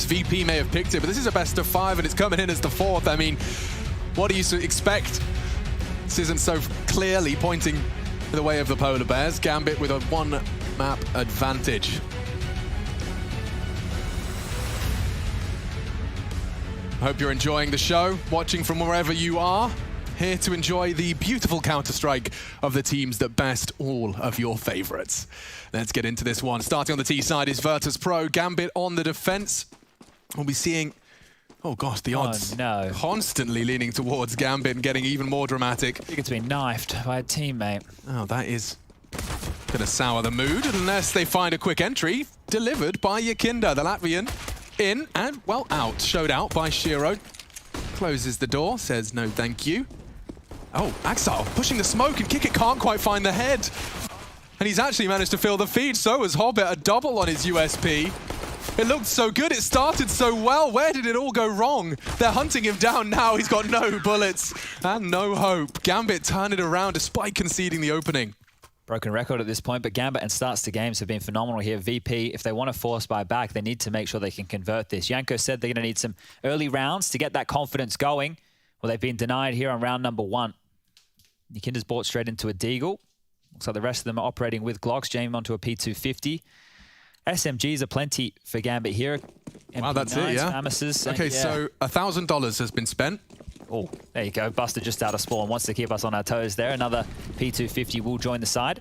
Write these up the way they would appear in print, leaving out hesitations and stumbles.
VP may have picked it, but this is a best of 5 and it's coming in as the 4th. I mean, what do you expect? This isn't so clearly pointing the way of the Polar Bears. Gambit with a 1-map advantage. I hope you're enjoying the show, watching from wherever you are. Here to enjoy the beautiful Counter-Strike of the teams that best all of your favorites. Let's get into this one. Starting on the T side is Virtus.pro. Gambit on the defense. We'll be seeing, oh gosh, the odds constantly leaning towards Gambit and getting even more dramatic. You get to be knifed by a teammate. Oh, that is going to sour the mood unless they find a quick entry delivered by Yakinda, the Latvian. In and, well, out. Showed out by Shiro. Closes the door, says no thank you. Oh, Axile pushing the smoke and Kickit can't quite find the head. And he's actually managed to fill the feed. So has Hobbit, a double on his USP. It looked so good, it started so well. Where did it all go wrong? They're hunting him down now. He's got no bullets and no hope. Gambit turned it around despite conceding the opening. Broken record at this point, but Gambit and starts to games have been phenomenal here. VP, if they want to force buy back, they need to make sure they can convert this. Yanko said they're going to need some early rounds to get that confidence going. Well, they've been denied here on round number 1. Yakinda's bought straight into a Deagle. Looks like the rest of them are operating with Glocks. James onto a P250. SMGs are plenty for Gambit here. Wow, that's it, yeah. Amices, okay, yeah. So $1,000 has been spent. Oh, there you go. Buster just out of spawn. Wants to keep us on our toes there. Another P250 will join the side.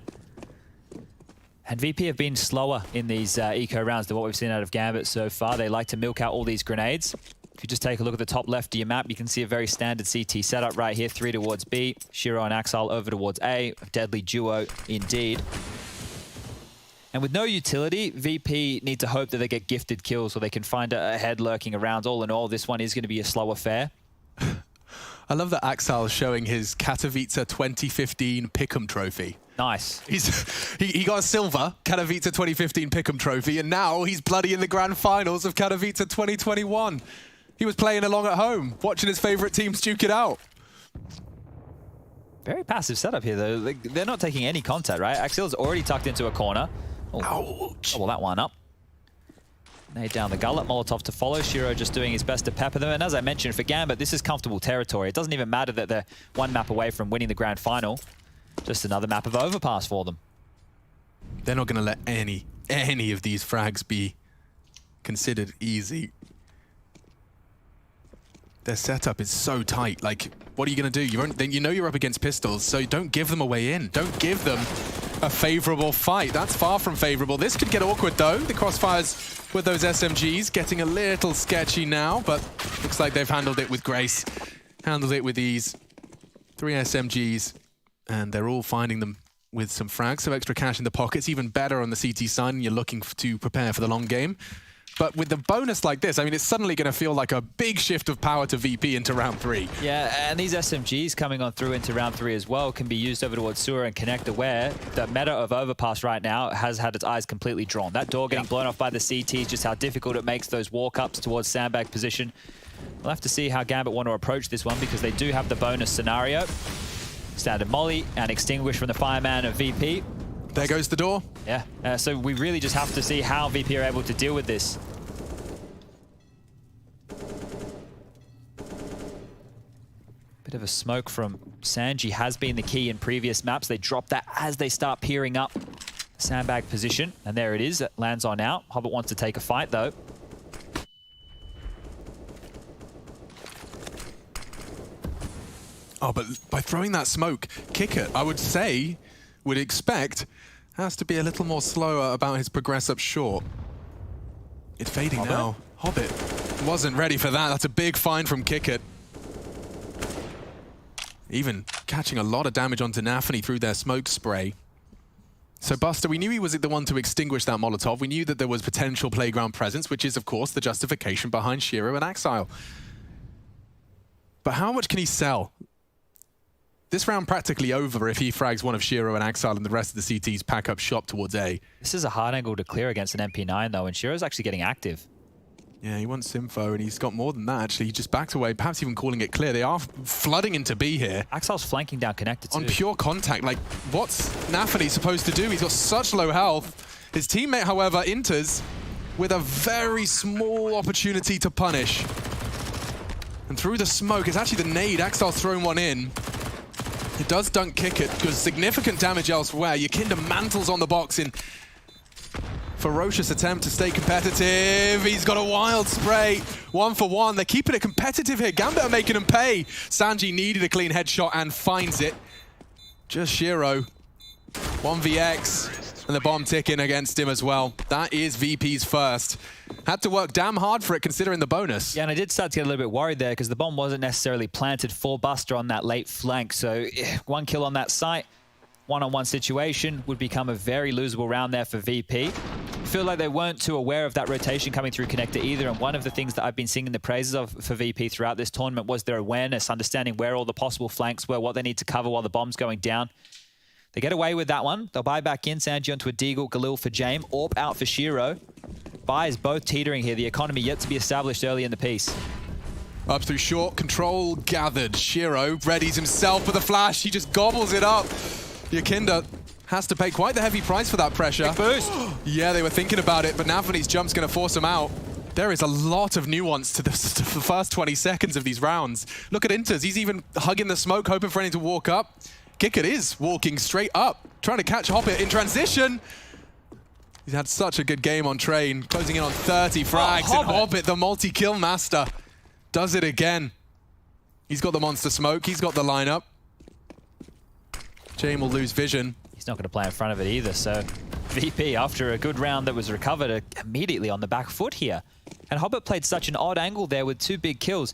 And VP have been slower in these eco rounds than what we've seen out of Gambit so far. They like to milk out all these grenades. If you just take a look at the top left of your map, you can see a very standard CT setup right here. 3 towards B, Shiro and Axile over towards A. A deadly duo indeed. And with no utility, VP need to hope that they get gifted kills so they can find a head lurking around. All in all, this one is going to be a slow affair. I love that Axel is showing his Katowice 2015 Pick'em trophy. Nice. He got a silver Katowice 2015 Pick'em trophy, and now he's bloody in the grand finals of Katowice 2021. He was playing along at home, watching his favorite teams duke it out. Very passive setup here, though. They're not taking any contact, right? Axel's already tucked into a corner. Oh, double that one up. Nade down the gullet, Molotov to follow. Shiro just doing his best to pepper them. And as I mentioned, for Gambit, this is comfortable territory. It doesn't even matter that they're 1 map away from winning the grand final. Just another map of Overpass for them. They're not going to let any of these frags be considered easy. Their setup is so tight. Like, what are you going to do? You know you're up against pistols, so don't give them a way in. Don't give them a favorable fight. That's far from favorable. This could get awkward, though. The crossfires with those SMGs getting a little sketchy now, but looks like they've handled it with grace. Handled it with ease. 3 SMGs, and they're all finding them with some frags, so extra cash in the pockets. Even better on the CT side, and you're looking to prepare for the long game. But with the bonus like this, I mean, it's suddenly going to feel like a big shift of power to VP into round 3. Yeah, and these SMGs coming on through into round 3 as well can be used over towards Sewer and Connect, where the meta of Overpass right now has had its eyes completely drawn. That door getting blown off by the CT, just how difficult it makes those walk-ups towards sandbag position. We'll have to see how Gambit want to approach this one, because they do have the bonus scenario. Standard molly and extinguish from the fireman of VP. There goes the door. Yeah, so we really just have to see how VP are able to deal with this. Bit of a smoke from Sanji has been the key in previous maps. They drop that as they start peering up sandbag position. And there it is, it lands on out. Hobbit wants to take a fight though. Oh, but by throwing that smoke, Kickit, I would say, would expect, has to be a little more slower about his progress up short. It's fading now. Hobbit wasn't ready for that. That's a big find from Kickit. Even catching a lot of damage onto Nafany through their smoke spray. So Buster, we knew he was the one to extinguish that Molotov. We knew that there was potential playground presence, which is, of course, the justification behind Shiro and Axile. But how much can he sell? This round practically over if he frags one of Shiro and Axile and the rest of the CTs pack up shop towards A. This is a hard angle to clear against an MP9 though, and Shiro's actually getting active. Yeah, he wants Simfo, and he's got more than that, actually. He just backed away, perhaps even calling it clear. They are flooding into B here. Axile's flanking down connected too. On pure contact, like, what's Nafany supposed to do? He's got such low health. His teammate, however, enters. with a very small opportunity to punish. And through the smoke, it's actually the nade. Axar's thrown one in. It does dunk kick it, because significant damage elsewhere. Yakinda mantles on the box in ferocious attempt to stay competitive. He's got a wild spray. 1 for 1. They're keeping it competitive here. Gambit are making him pay. Sanji needed a clean headshot and finds it. Just Shiro. 1vx. And the bomb ticking against him as well. That is VP's first. Had to work damn hard for it considering the bonus. Yeah, and I did start to get a little bit worried there because the bomb wasn't necessarily planted for Buster on that late flank. So 1 kill on that site, one-on-one situation would become a very losable round there for VP. I feel like they weren't too aware of that rotation coming through connector either. And one of the things that I've been singing the praises of for VP throughout this tournament was their awareness, understanding where all the possible flanks were, what they need to cover while the bomb's going down. They get away with that one. They'll buy back in. Sanji onto a Deagle, Galil for Jame. Orp out for Shiro. Buys both teetering here. The economy yet to be established early in the piece. Up through short, control gathered. Shiro readies himself with a flash. He just gobbles it up. Yakinda has to pay quite the heavy price for that pressure. Big boost. Yeah, they were thinking about it, but Nafany's jump's going to force him out. There is a lot of nuance to the first 20 seconds of these rounds. Look at Inters. He's even hugging the smoke, hoping for anything to walk up. Kickert is walking straight up, trying to catch Hobbit in transition. He's had such a good game on Train, closing in on 30 frags, and Hobbit, the multi-kill master, does it again. He's got the monster smoke, he's got the lineup. Jame will lose vision. He's not going to play in front of it either, so VP, after a good round that was recovered, immediately on the back foot here. And Hobbit played such an odd angle there with 2 big kills.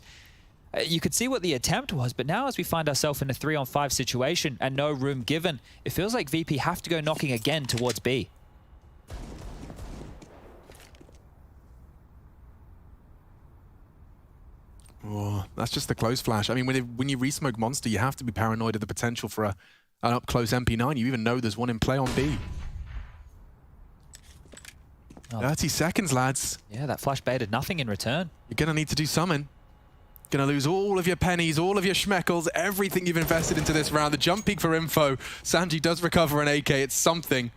You could see what the attempt was, but now as we find ourselves in a 3-on-5 situation and no room given, it feels like VP have to go knocking again towards B. Oh, that's just the close flash. I mean, when you re-smoke Monster, you have to be paranoid of the potential for an up-close MP9. You even know there's one in play on B. 30 seconds, lads. Yeah, that flash baited nothing in return. You're going to need to do something. Going to lose all of your pennies, all of your schmeckles, everything you've invested into this round. The jump peak for info. Sanji does recover an AK. It's something.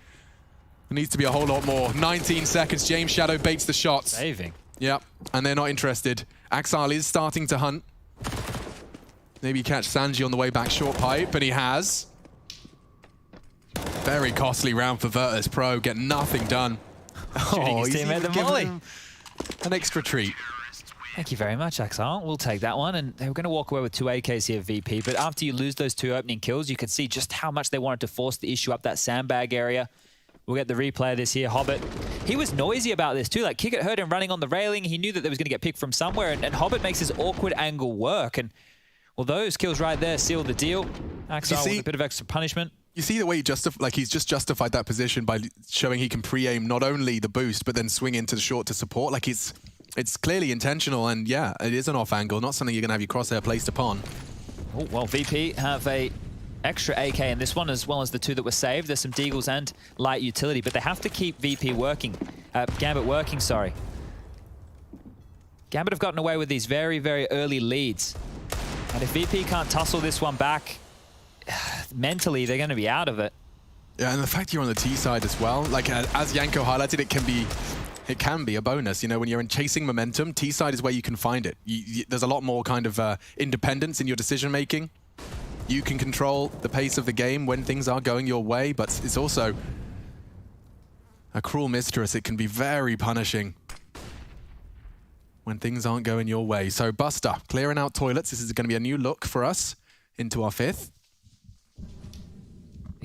There needs to be a whole lot more. 19 seconds. James Shadow baits the shots. Saving. Yep, and they're not interested. Axar is starting to hunt. Maybe catch Sanji on the way back short pipe, and he has. Very costly round for Virtus.pro. Get nothing done. Oh, he's teammate the molly. An extra treat. Thank you very much, Axar. We'll take that one. And they were going to walk away with 2 AKs here, VP. But after you lose those 2 opening kills, you can see just how much they wanted to force the issue up that sandbag area. We'll get the replay of this here. Hobbit, he was noisy about this too. Like, Kickert heard him running on the railing. He knew that they was going to get picked from somewhere. And Hobbit makes his awkward angle work. And, well, those kills right there seal the deal. Axar with a bit of extra punishment. You see the way he's just justified that position by showing he can pre-aim not only the boost, but then swing into the short to support. Like, it's clearly intentional, and yeah, it is an off angle, not something you're going to have your crosshair placed upon. Oh, well, VP have a extra AK in this one, as well as the 2 that were saved. There's some Deagles and light utility, but they have to keep VP working. Gambit working, sorry. Gambit have gotten away with these very, very early leads. And if VP can't tussle this one back, mentally, they're going to be out of it. Yeah, and the fact you're on the T side as well, like as Yanko highlighted, it can be a bonus. You know, when you're in chasing momentum, T side is where you can find it. There's a lot more kind of independence in your decision making. You can control the pace of the game when things are going your way, but it's also a cruel mistress. It can be very punishing when things aren't going your way. So Buster, clearing out toilets. This is going to be a new look for us into our 5th.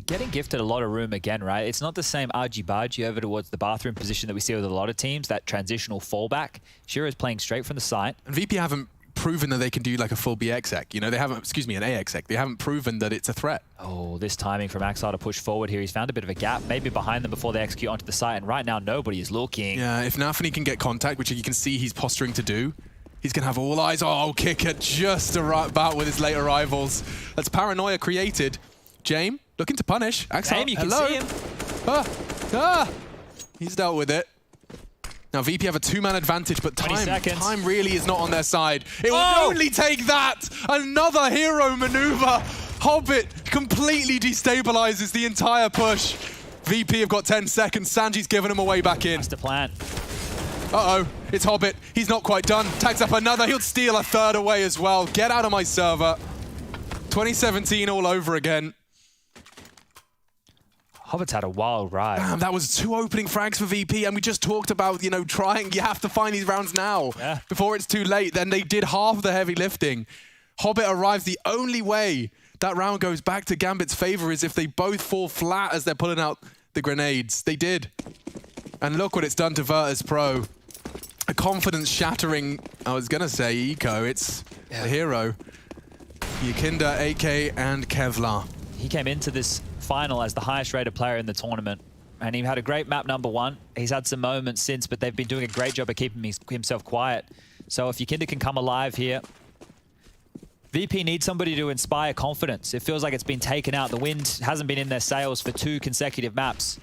Getting gifted a lot of room again, right? It's not the same argy-bargy over towards the bathroom position that we see with a lot of teams, that transitional fallback. Shiro's playing straight from the site. And VP haven't proven that they can do like a full BXEC. You know, they haven't, excuse me, an AXEC. They haven't proven that it's a threat. Oh, this timing from Axar to push forward here. He's found a bit of a gap, maybe behind them before they execute onto the site. And right now, nobody is looking. Yeah, if Nafany can get contact, which you can see he's posturing to do, he's going to have all eyes. Oh, Kickert just about with his late arrivals. That's paranoia created. Jame looking to punish. Axar, you can see him. He's dealt with it. Now VP have a 2-man advantage, but time really is not on their side. It will only take that! Another hero maneuver! Hobbit completely destabilizes the entire push. VP have got 10 seconds. Sanji's given him a way back in. That's the plan. Uh-oh, it's Hobbit. He's not quite done. Tags up another. He'll steal a third away as well. Get out of my server. 2017 all over again. Hobbit's had a wild ride. Damn, that was 2 opening frags for VP, and we just talked about, you know, trying. You have to find these rounds now before it's too late. Then they did half of the heavy lifting. Hobbit arrives. The only way that round goes back to Gambit's favor is if they both fall flat as they're pulling out the grenades. They did. And look what it's done to Virtus.pro. A confidence-shattering, I was going to say, eco. It's the hero. Yakinda, AK, and Kevlar. He came into this final as the highest rated player in the tournament, and he had a great map #1. He's had some moments since, but they've been doing a great job of keeping himself quiet. So if Yakinda can come alive here, VP needs somebody to inspire confidence. It feels like it's been taken out. The wind hasn't been in their sails for 2 consecutive maps.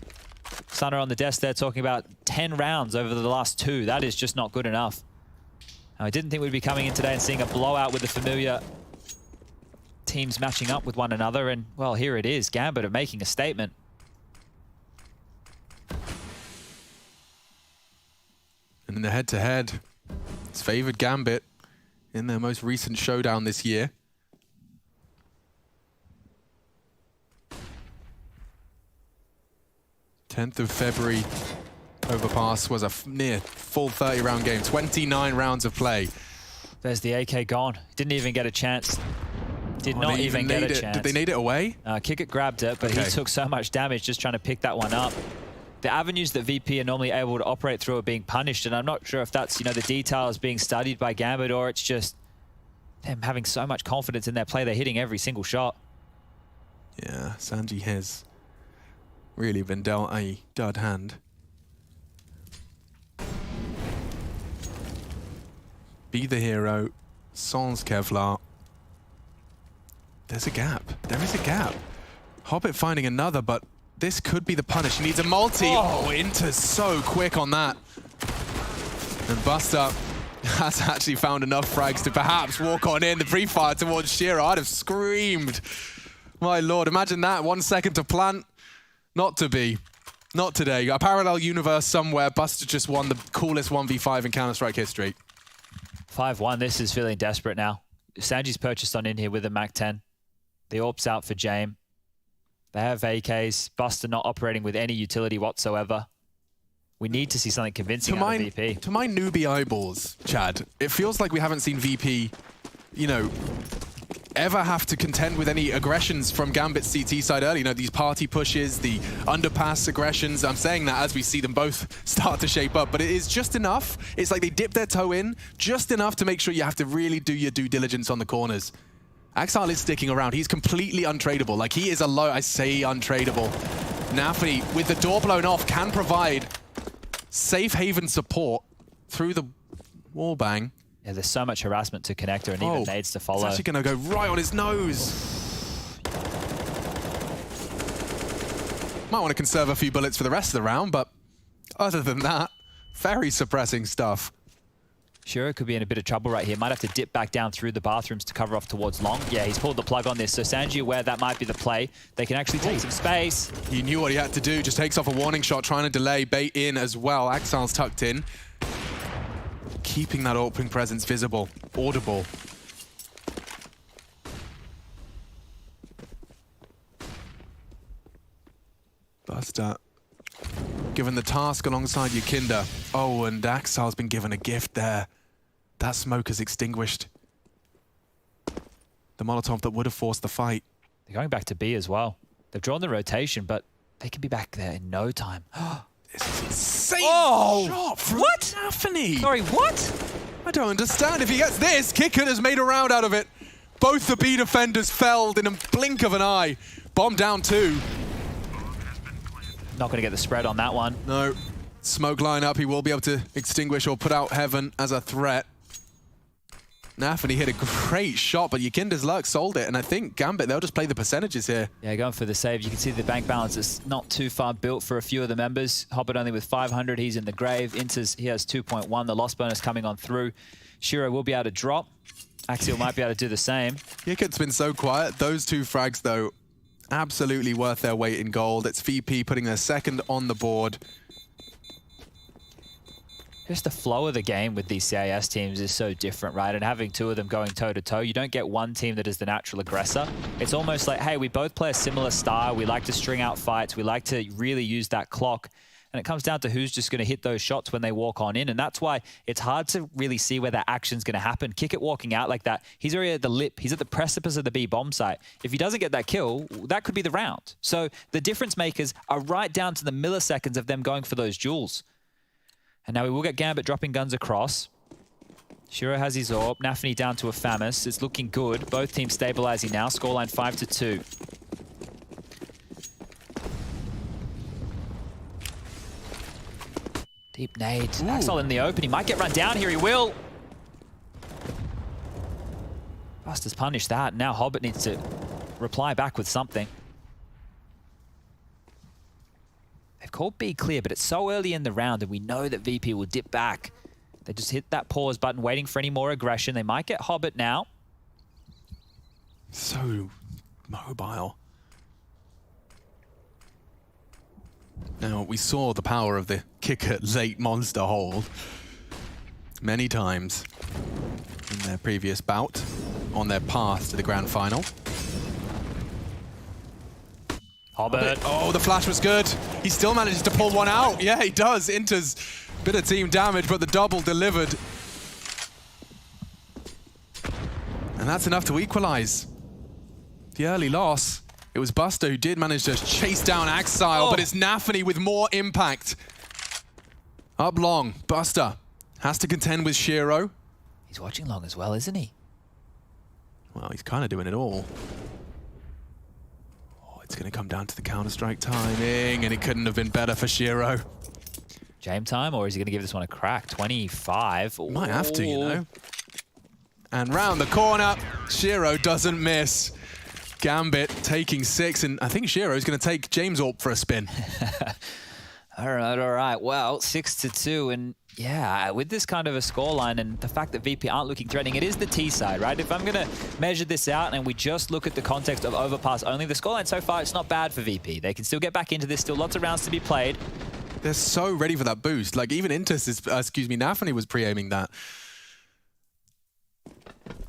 Sunner on the desk there talking about 10 rounds over the last 2. That is just not good enough. I didn't think we'd be coming in today and seeing a blowout with the familiar teams matching up with one another, and well, here it is. Gambit are making a statement. And in the head-to-head, it's favored Gambit in their most recent showdown this year. 10th of February, Overpass was a near full 30-round game, 29 rounds of play. There's the AK gone. Didn't even get a chance. Did not even get a chance. Did they nade it away? Kickit grabbed it, but he took so much damage just trying to pick that one up. The avenues that VP are normally able to operate through are being punished, and I'm not sure if that's, you know, the details being studied by Gambit, or it's just them having so much confidence in their play, they're hitting every single shot. Yeah, Sanji has really been dealt a dud hand. Be the hero, sans Kevlar. There's a gap. There is a gap. Hobbit finding another, but this could be the punish. He needs a multi. Oh, Inter's so quick on that. And Buster has actually found enough frags to perhaps walk on in. The pre-fire towards Shearer. I'd have screamed. My lord, imagine that. 1 second to plant. Not to be. Not today. A parallel universe somewhere. Buster just won the coolest 1v5 in Counter-Strike history. 5-1. This is feeling desperate now. Sanji's purchased on in here with a MAC-10. The AWP's out for Jame. They have AKs. Buster not operating with any utility whatsoever. We need to see something convincing out of VP. To my newbie eyeballs, Chad, it feels like we haven't seen VP, you know, ever have to contend with any aggressions from Gambit's CT side early. You know, these party pushes, the underpass aggressions. I'm saying that as we see them both start to shape up, but it is just enough. It's like they dip their toe in just enough to make sure you have to really do your due diligence on the corners. Axile is sticking around. He's completely untradeable. Like, he is a low, I say untradeable. Nafany, with the door blown off, can provide safe haven support through the wall bang. Yeah, there's so much harassment to connector and even nades to follow. It's actually going to go right on his nose. Might want to conserve a few bullets for the rest of the round, but other than that, very suppressing stuff. Shearer could be in a bit of trouble right here. Might have to dip back down through the bathrooms to cover off towards long. Yeah, he's pulled the plug on this. So Sanji aware that might be the play. They can actually take some space. He knew what he had to do. Just takes off a warning shot, trying to delay, bait in as well. Axile's tucked in. Keeping that opening presence visible, audible. Buster given the task alongside Yakinda. Oh, and Axile's been given a gift there. That smoke has extinguished the Molotov that would have forced the fight. They're going back to B as well. They've drawn the rotation, but they can be back there in no time. This is insane shot from Nafany. Sorry, what? I don't understand. If he gets this, Kickert has made a round out of it. Both the B defenders felled in a blink of an eye. Bomb down 2. Not going to get the spread on that one. No. Smoke line up. He will be able to extinguish or put out Heaven as a threat. Nafany hit a great shot, but Yakinda's luck sold it. And I think Gambit, they'll just play the percentages here. Yeah, going for the save. You can see the bank balance is not too far built for a few of the members. Hobbit only with 500. He's in the grave. Inters, he has 2.1. The loss bonus coming on through. Shiro will be able to drop. Axial might be able to do the same. Kickert's been so quiet. Those 2 frags, though, absolutely worth their weight in gold. It's VP putting their second on the board. just the flow of the game with these CIS teams is so different, right? And having two of them going toe-to-toe, you don't get one team that is the natural aggressor. It's almost like, hey, we both play a similar style. We like to string out fights. We like to really use that clock. And it comes down to who's just going to hit those shots when they walk on in. And that's why it's hard to really see where that action's going to happen. Kick-It walking out like that, he's already at the lip. He's at the precipice of the B bomb site. If he doesn't get that kill, that could be the round. So the difference makers are right down to the milliseconds of them going for those duels. And now we will get Gambit dropping guns across. Shiro has his AWP. Nafany down to a Famis. It's looking good. Both teams stabilizing now. Scoreline 5-2. Deep nade. Axel in the open. He might get run down here. He will. Buster's punished that. Now Hobbit needs to reply back with something. They've called B clear, but it's so early in the round and we know that VP will dip back. They just hit that pause button, waiting for any more aggression. They might get Hobbit now. So mobile. Now, we saw the power of the Kick-It late monster hold many times in their previous bout on their path to the grand final. Hobbit. Oh, the flash was good. He still manages to pull one out. Yeah, he does. Inter's bit of team damage, but the double delivered. And that's enough to equalize. The early loss, it was Buster who did manage to chase down Axile, but it's Nafany with more impact. Up long, Buster has to contend with Shiro. He's watching long as well, isn't he? Well, he's kind of doing it all. It's going to come down to the Counter-Strike timing, and it couldn't have been better for Shiro. Game time, or is he going to give this one a crack? 25. Might have to, you know. And round the corner, Shiro doesn't miss. Gambit taking 6, and I think Shiro's going to take James AWP for a spin. All right. Well, 6-2, and yeah, with this kind of a scoreline and the fact that VP aren't looking threatening, it is the T side, right? If I'm going to measure this out and we just look at the context of Overpass only, the scoreline so far, it's not bad for VP. They can still get back into this, still lots of rounds to be played. They're so ready for that boost. Like, even Intus is, Nafany was pre-aiming that.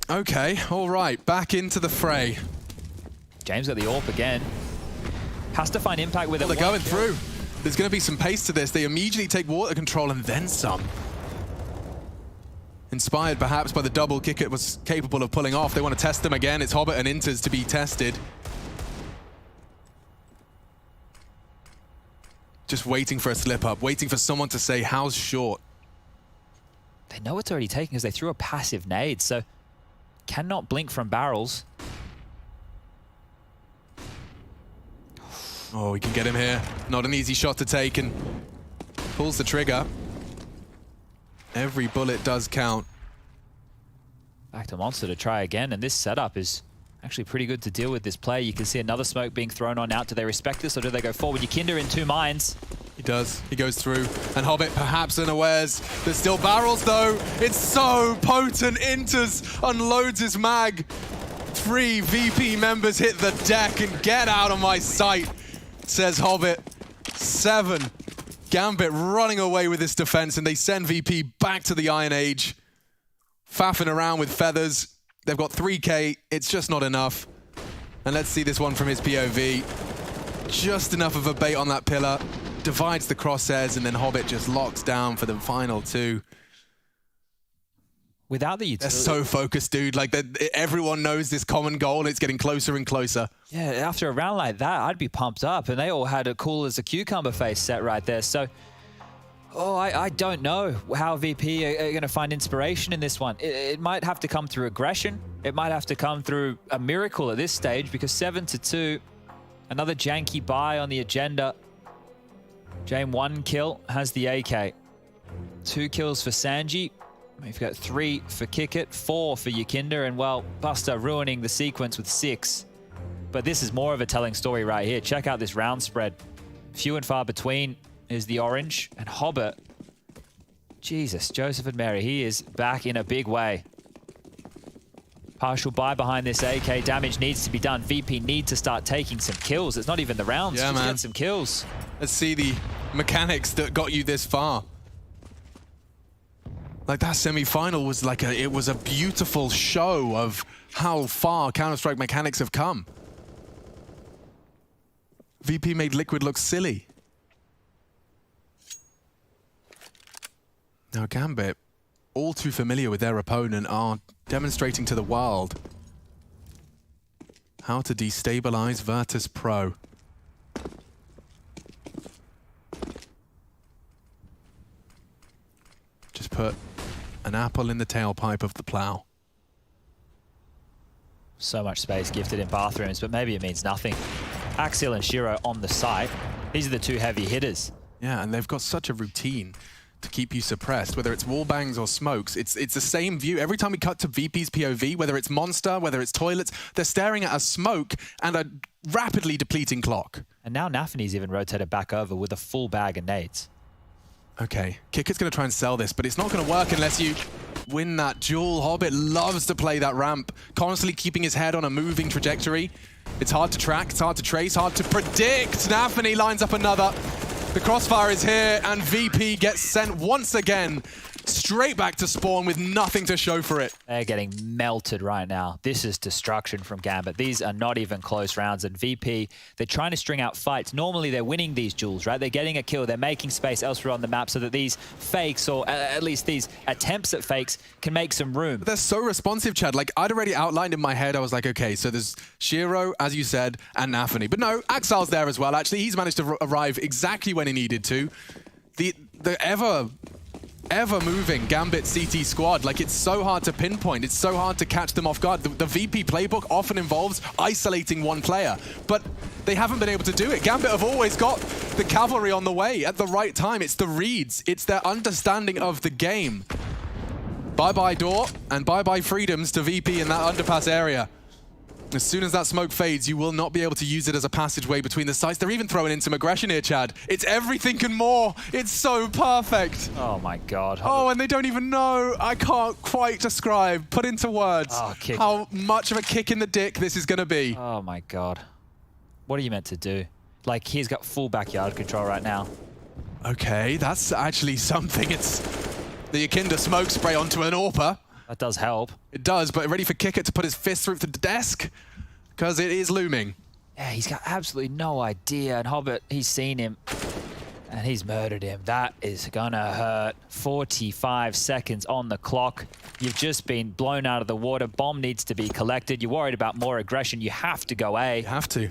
Okay, all right, back into the fray. James got the AWP again. Has to find impact with it. They're going through. There's going to be some pace to this. They immediately take water control and then some. Inspired perhaps by the double Kick-It was capable of pulling off. They want to test them again. It's Hobbit and Inters to be tested. Just waiting for a slip up, waiting for someone to say, how's short? They know it's already taken because they threw a passive nade, so cannot blink from barrels. Oh, we can get him here. Not an easy shot to take, and pulls the trigger. Every bullet does count. Back to Monster to try again, and this setup is actually pretty good to deal with this play. You can see another smoke being thrown on out. Do they respect this, or do they go forward? Yakinda in 2 minds. He does. He goes through. And Hobbit perhaps unawares. There's still barrels, though. It's so potent. Inters unloads his mag. 3 VP members hit the deck and get out of my sight, says Hobbit. 7. Gambit running away with this defense, and they send VP back to the Iron Age. Faffing around with feathers. They've got 3K. It's just not enough. And let's see this one from his POV. Just enough of a bait on that pillar. Divides the crosshairs, and then Hobbit just locks down for the final 2. Without the utility. They're so focused, dude. Like, everyone knows this common goal. It's getting closer and closer. Yeah, after a round like that, I'd be pumped up. And they all had a cool as a cucumber face set right there. So, I don't know how VP are going to find inspiration in this one. It might have to come through aggression. It might have to come through a miracle at this stage, because 7-2, another janky buy on the agenda. Jame 1 kill, has the AK. 2 kills for Sanji. We've got 3 for Kick-It, 4 for Yakinda, and well, Buster ruining the sequence with 6. But this is more of a telling story right here. Check out this round spread. Few and far between is the orange, and Hobbit. Jesus, Joseph and Mary, he is back in a big way. Partial buy behind this AK. Damage needs to be done. VP need to start taking some kills. It's not even the rounds, yeah, just man. get some kills. Let's see the mechanics that got you this far. Like that semi-final was like it was a beautiful show of how far Counter-Strike mechanics have come. VP made Liquid look silly. Now Gambit, all too familiar with their opponent, are demonstrating to the world how to destabilize Virtus.pro. Just put an apple in the tailpipe of the plow. So much space gifted in bathrooms, but maybe it means nothing. Axial and Shiro on the site. These are the two heavy hitters. Yeah, and they've got such a routine to keep you suppressed, whether it's wall bangs or smokes. It's the same view. Every time we cut to VP's POV, whether it's Monster, whether it's Toilets, they're staring at a smoke and a rapidly depleting clock. And now Nafany's even rotated back over with a full bag of nades. Okay, Kicker's going to try and sell this, but it's not going to work unless you win that duel. Hobbit loves to play that ramp, constantly keeping his head on a moving trajectory. It's hard to track, it's hard to trace, hard to predict. Nafany lines up another. The crossfire is here, and VP gets sent once again straight back to spawn with nothing to show for it. They're getting melted right now. This is destruction from Gambit. These are not even close rounds. And VP, they're trying to string out fights. Normally, they're winning these duels, right? They're getting a kill. They're making space elsewhere on the map so that these fakes, or at least these attempts at fakes, can make some room. But they're so responsive, Chad. Like, I'd already outlined in my head, I was like, okay, so there's Shiro, as you said, and Nafany. But no, Axal's there as well, actually. He's managed to arrive exactly when he needed to. The ever moving Gambit CT squad, like, it's so hard to pinpoint, it's so hard to catch them off guard. The VP playbook often involves isolating one player, but they haven't been able to do it. Gambit have always got the cavalry on the way at the right time. It's the reads, it's their understanding of the game. Bye-bye door and bye-bye freedoms to VP in that underpass area. As soon as that smoke fades, you will not be able to use it as a passageway between the sites. They're even throwing in some aggression here, Chad. It's everything and more. It's so perfect. Oh my God. Oh, and they don't even know. I can't quite describe, put into words, how much of a kick in the dick this is going to be. Oh my God. What are you meant to do? Like, he's got full backyard control right now. Okay, that's actually something. It's the Akinda smoke spray onto an AWPer. That does help. It does, but ready for Kicker to put his fist through the desk? Because it is looming. Yeah, he's got absolutely no idea. And Hobbit, he's seen him and he's murdered him. That is gonna hurt. 45 seconds on the clock. You've just been blown out of the water. Bomb needs to be collected. You're worried about more aggression. You have to go A. You have to.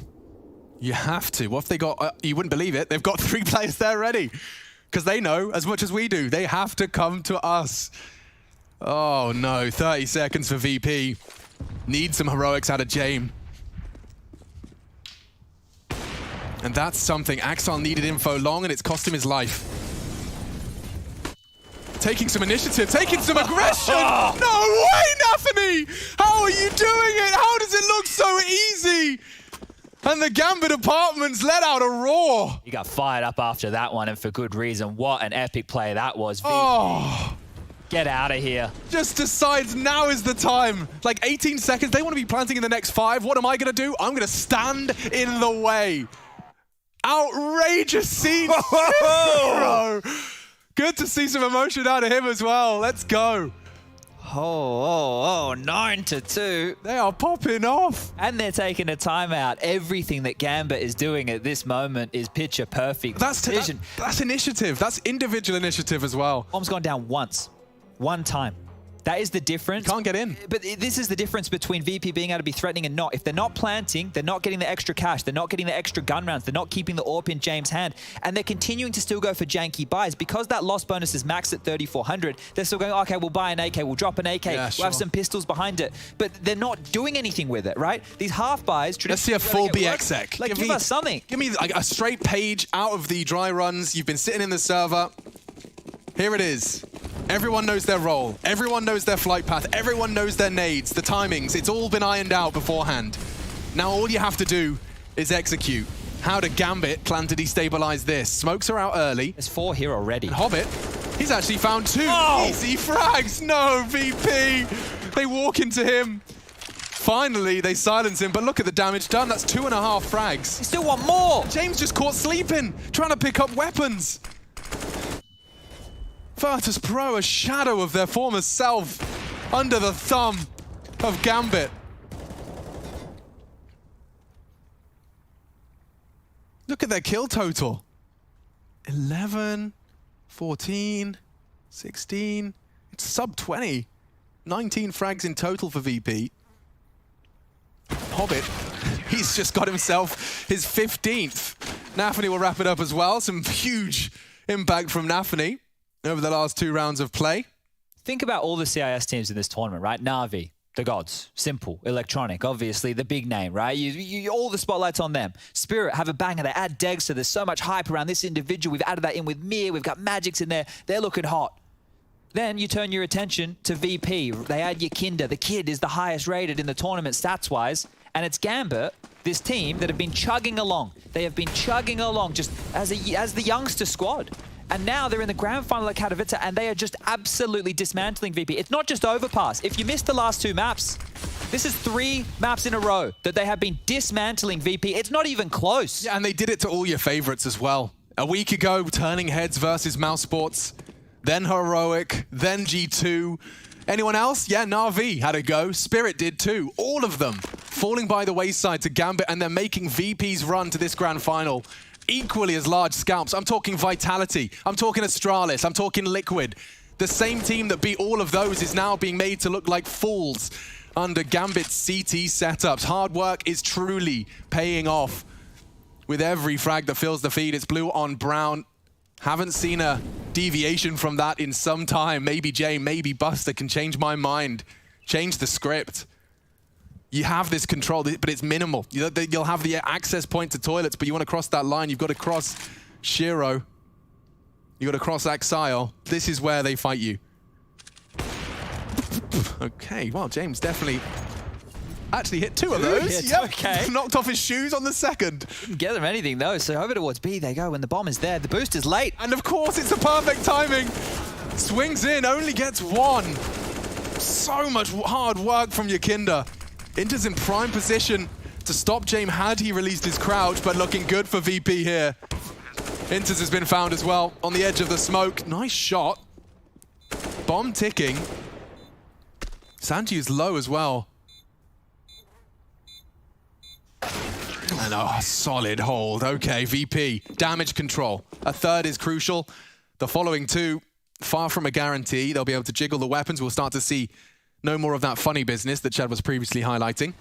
You have to. What if they got, you wouldn't believe it, they've got 3 players there ready. Because they know as much as we do. They have to come to us. Oh no, 30 seconds for VP. Need some heroics out of Jame. And that's something. Axal needed info long and it's cost him his life. Taking some initiative, taking some aggression. No way, Nafany! How are you doing it? How does it look so easy? And the Gambit apartments let out a roar. He got fired up after that one, and for good reason. What an epic play that was. VP. Oh. Get out of here. Just decides now is the time. Like 18 seconds, they want to be planting in the next 5. What am I going to do? I'm going to stand in the way. Outrageous scene. Bro. Good to see some emotion out of him as well. Let's go. Oh, 9-2. They are popping off. And they're taking a timeout. Everything that Gambit is doing at this moment is picture perfect. That's initiative. That's individual initiative as well. Bomb's gone down once. One time. That is the difference. You can't get in. But this is the difference between VP being able to be threatening and not. If they're not planting, they're not getting the extra cash, they're not getting the extra gun rounds, they're not keeping the AWP in James' hand, and they're continuing to still go for janky buys. Because that loss bonus is maxed at 3,400, they're still going, okay, we'll buy an AK, we'll drop an AK, we'll have some pistols behind it. But they're not doing anything with it, right? These half buys... Let's see a full BXX. Like, give us something. Give me like a straight page out of the dry runs. You've been sitting in the server. Here it is. Everyone knows their role. Everyone knows their flight path. Everyone knows their nades, the timings. It's all been ironed out beforehand. Now all you have to do is execute. How do Gambit plan to destabilize this? Smokes are out early. There's 4 here already. And Hobbit, he's actually found 2 easy frags. No, VP. They walk into him. Finally, they silence him, but look at the damage done. That's 2.5 frags. You still want more. James just caught sleeping, trying to pick up weapons. Virtus.pro, a shadow of their former self, under the thumb of Gambit. Look at their kill total. 11, 14, 16, it's sub 20. 19 frags in total for VP. Hobbit, he's just got himself his 15th. Nafany will wrap it up as well. Some huge impact from Nafany over the last 2 rounds of play. Think about all the CIS teams in this tournament, right? Na'Vi, the gods, Simple, Electronic, obviously the big name, right? All the spotlights on them. Spirit have a banger. They add Degs, so there's so much hype around this individual. We've added that in with Mir. We've got Magics in there. They're looking hot. Then you turn your attention to VP. They add Yakinda. The kid is the highest rated in the tournament stats-wise. And it's Gambit, this team, that have been chugging along. They have been chugging along just as the youngster squad. And now they're in the grand final at Katowice, and they are just absolutely dismantling VP. It's not just Overpass. If you missed the last 2 maps, this is 3 maps in a row that they have been dismantling VP. It's not even close. Yeah, and they did it to all your favorites as well. A week ago, Turning Heads versus Mouse Sports, then Heroic, then G2. Anyone else? Yeah, Na'Vi had a go. Spirit did too. All of them falling by the wayside to Gambit, and they're making VP's run to this grand final equally as large scalps. I'm talking Vitality. I'm talking Astralis. I'm talking Liquid. The same team that beat all of those is now being made to look like fools under Gambit's CT setups. Hard work is truly paying off with every frag that fills the feed. It's blue on brown. Haven't seen a deviation from that in some time. Maybe Jay, maybe Buster can change my mind, change the script. You have this control, but it's minimal. You'll have the access point to toilets, but you want to cross that line, you've got to cross Shiro. You've got to cross Axile. This is where they fight you. Okay, well, James definitely actually hit 2 of those. Yep. Okay. Knocked off his shoes on the second. Didn't get them anything, though, so over towards B they go when the bomb is there. The boost is late. And of course, it's the perfect timing. Swings in, only gets 1. So much hard work from Yakinda. Inter's in prime position to stop James had he released his crouch, but looking good for VP here. Inters has been found as well on the edge of the smoke. Nice shot. Bomb ticking. Sanji's low as well. And oh, solid hold. Okay, VP. Damage control. A third is crucial. The following 2, far from a guarantee. They'll be able to jiggle the weapons. We'll start to see no more of that funny business that Chad was previously highlighting.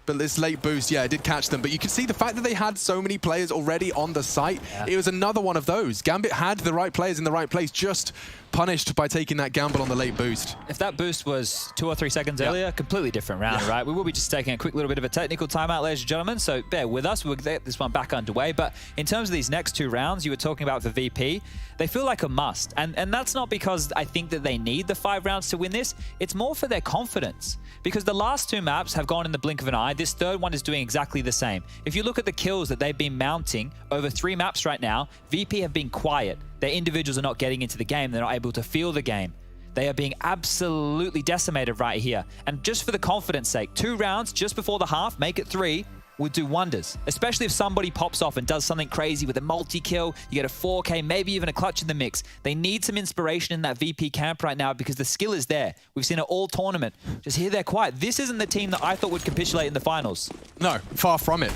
But this late boost, yeah, it did catch them. But you can see the fact that they had so many players already on the site, it was another one of those. Gambit had the right players in the right place, just punished by taking that gamble on the late boost. If that boost was 2 or 3 seconds earlier, completely different round, right? We will be just taking a quick little bit of a technical timeout, ladies and gentlemen, so bear with us. We'll get this one back underway. But in terms of these next 2 rounds you were talking about for VP, they feel like a must. And that's not because I think that they need the 5 rounds to win this. It's more for their confidence. Because the last 2 maps have gone in the blink of an eye. This third one is doing exactly the same. If you look at the kills that they've been mounting over 3 maps right now, VP have been quiet. Their individuals are not getting into the game. They're not able to feel the game. They are being absolutely decimated right here. And just for the confidence sake, 2 rounds just before the half, make it 3, would do wonders. Especially if somebody pops off and does something crazy with a multi-kill, you get a 4K, maybe even a clutch in the mix. They need some inspiration in that VP camp right now because the skill is there. We've seen it all tournament. Just here they're quiet. This isn't the team that I thought would capitulate in the finals. No, far from it.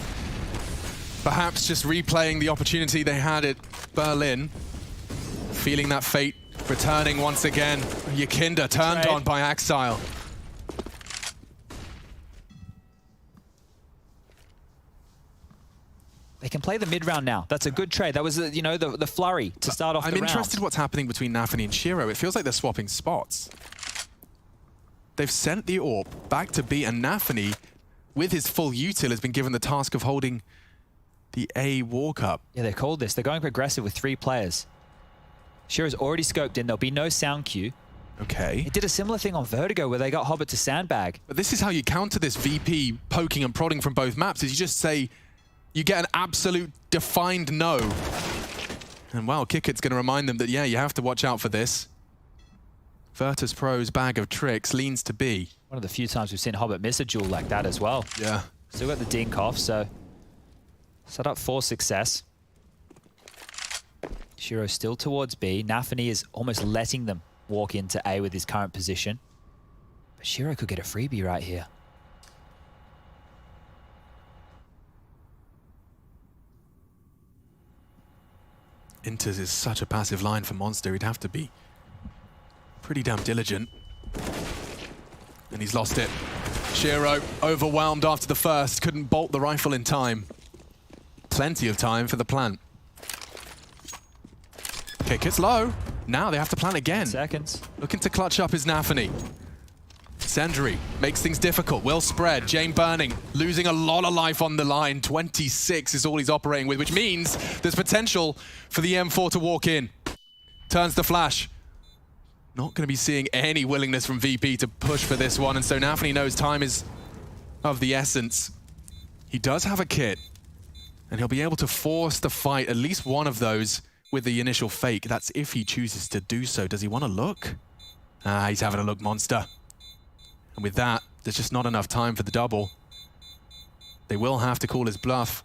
Perhaps just replaying the opportunity they had at Berlin. Feeling that fate returning once again. Yakinda turned on by Axile. They can play the mid-round now. That's a good trade. That was, you know, the flurry to start off the round. I'm interested what's happening between Nafany and Shiro. It feels like they're swapping spots. They've sent the AWP back to B, and Nafany, with his full util, has been given the task of holding the A walk up. Yeah, they called this. They're going progressive with 3 players. Shiro's already scoped in. There'll be no sound cue. Okay. It did a similar thing on Vertigo where they got Hobbit to sandbag. But this is how you counter this VP poking and prodding from both maps, is you just say, you get an absolute defined no. And wow, Kickit's going to remind them that, yeah, you have to watch out for this. Virtus.pro's bag of tricks leans to B. One of the few times we've seen Hobbit miss a duel like that as well. Yeah. Still got the dink off, so set up for success. Shiro still towards B. Nafany is almost letting them walk into A with his current position. But Shiro could get a freebie right here. Inters is such a passive line for Monster. He'd have to be pretty damn diligent. And he's lost it. Shiro, overwhelmed after the first, couldn't bolt the rifle in time. Plenty of time for the plant. Kick it's low. Now they have to plant again. Seconds. Looking to clutch up his Nafany. Sendry makes things difficult. Will spread. Jane burning. Losing a lot of life on the line. 26 is all he's operating with, which means there's potential for the M4 to walk in. Turns the flash. Not going to be seeing any willingness from VP to push for this one, and so Nafany knows time is of the essence. He does have a kit, and he'll be able to force the fight, at least one of those, with the initial fake. That's if he chooses to do so. Does he want to look? Ah, he's having a look, Monster. And with that, there's just not enough time for the double. They will have to call his bluff.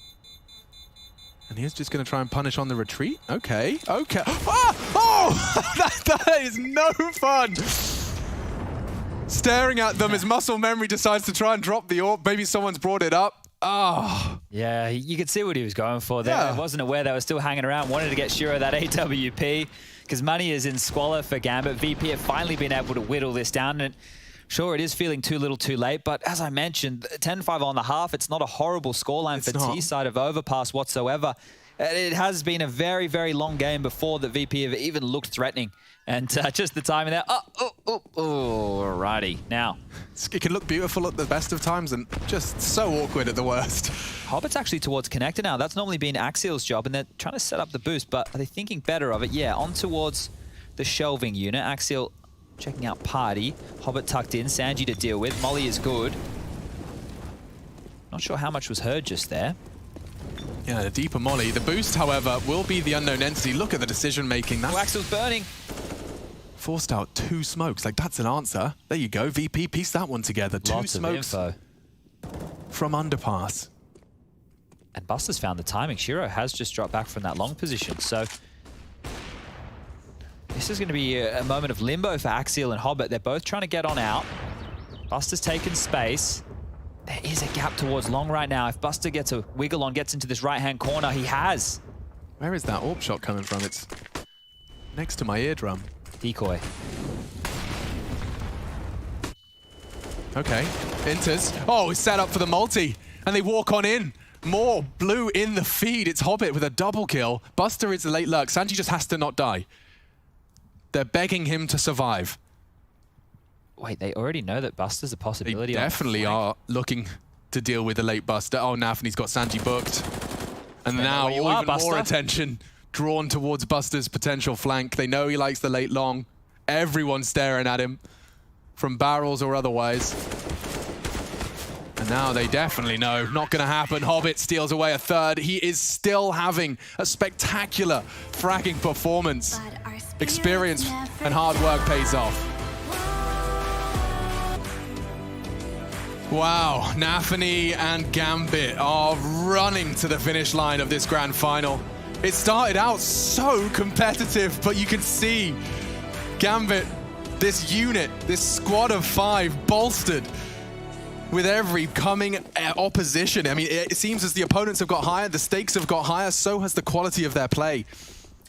And he's just going to try and punish on the retreat? Okay, okay. Ah! Oh! that is no fun! Staring at them as muscle memory decides to try and drop the AWP. Maybe someone's brought it up. Ah. Yeah, you could see what he was going for there. Yeah. I wasn't aware they were still hanging around. Wanted to get Shiro that AWP because money is in squalor for Gambit. VP have finally been able to whittle this down. And sure, it is feeling too little too late, but as I mentioned, 10-5 on the half, it's not a horrible scoreline for T-side of Overpass whatsoever. It has been a very, very long game before that VP have even looked threatening. And just the timing there. Alrighty. Now. It can look beautiful at the best of times and just so awkward at the worst. Hobbit's actually towards connector now. That's normally been Axial's job, and they're trying to set up the boost, but are they thinking better of it? Yeah, on towards the shelving unit. Axial checking out Party. Hobbit tucked in. Sanji to deal with. Molly is good. Not sure how much was heard just there. Yeah, the deeper Molly. The boost, however, will be the unknown entity. Look at the decision-making. Oh, Axial's burning. Forced out 2 smokes. Like, that's an answer. There you go. VP pieced that one together. Lots 2 smokes of info from Underpass. And Buster's found the timing. Shiro has just dropped back from that long position. So this is going to be a moment of limbo for Axial and Hobbit. They're both trying to get on out. Buster's taken space. There is a gap towards long right now. If Buster gets a wiggle on, gets into this right-hand corner, he has. Where is that AWP shot coming from? It's next to my eardrum. Decoy. Okay, enters. Oh, it's set up for the multi, and they walk on in. More blue in the feed. It's Hobbit with a double kill. Buster is the late lurk. Sanji just has to not die. They're begging him to survive. Wait, they already know that Buster's a possibility. They definitely are looking to deal with the late Buster. Oh, Nafany's got Sanji booked. And now even more attention drawn towards Buster's potential flank. They know he likes the late long. Everyone's staring at him, from barrels or otherwise. And now they definitely know, not gonna happen. Hobbit steals away a third. He is still having a spectacular fragging performance. Experience and hard work pays off. Wow, Nafany and Gambit are running to the finish line of this grand final. It started out so competitive, but you can see Gambit, this unit, this squad of 5 bolstered with every coming opposition. I mean, it seems as the opponents have got higher, the stakes have got higher, so has the quality of their play.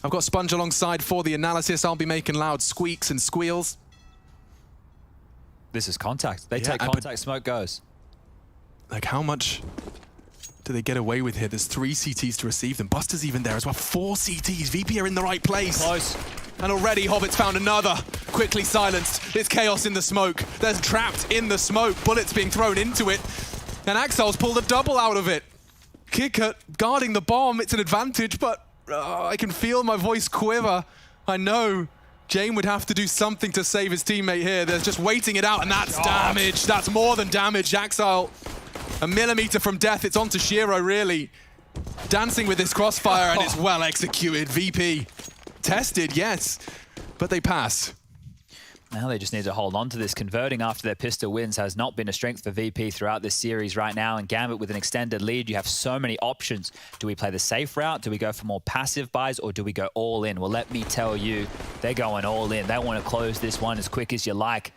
I've got Sponge alongside for the analysis. I'll be making loud squeaks and squeals. This is contact. They take contact, smoke goes. Like, how much do they get away with here? There's 3 CTs to receive them. Buster's even there as well. 4 CTs. VP are in the right place. Close. And already Hobbit's found another. Quickly silenced. It's chaos in the smoke. There's trapped in the smoke. Bullets being thrown into it. And Axel's pulled a double out of it. Kicker guarding the bomb. It's an advantage, but I can feel my voice quiver. I know Jane would have to do something to save his teammate here. They're just waiting it out, and that's damage. That's more than damage. Axel, a millimeter from death. It's on to Shiro, really. Dancing with this crossfire, and it's well executed. VP tested, yes, but they pass. Now they just need to hold on to this. Converting after their pistol wins has not been a strength for VP throughout this series right now. And Gambit with an extended lead, you have so many options. Do we play the safe route? Do we go for more passive buys? Or do we go all in? Well, let me tell you, they're going all in. They want to close this one as quick as you like.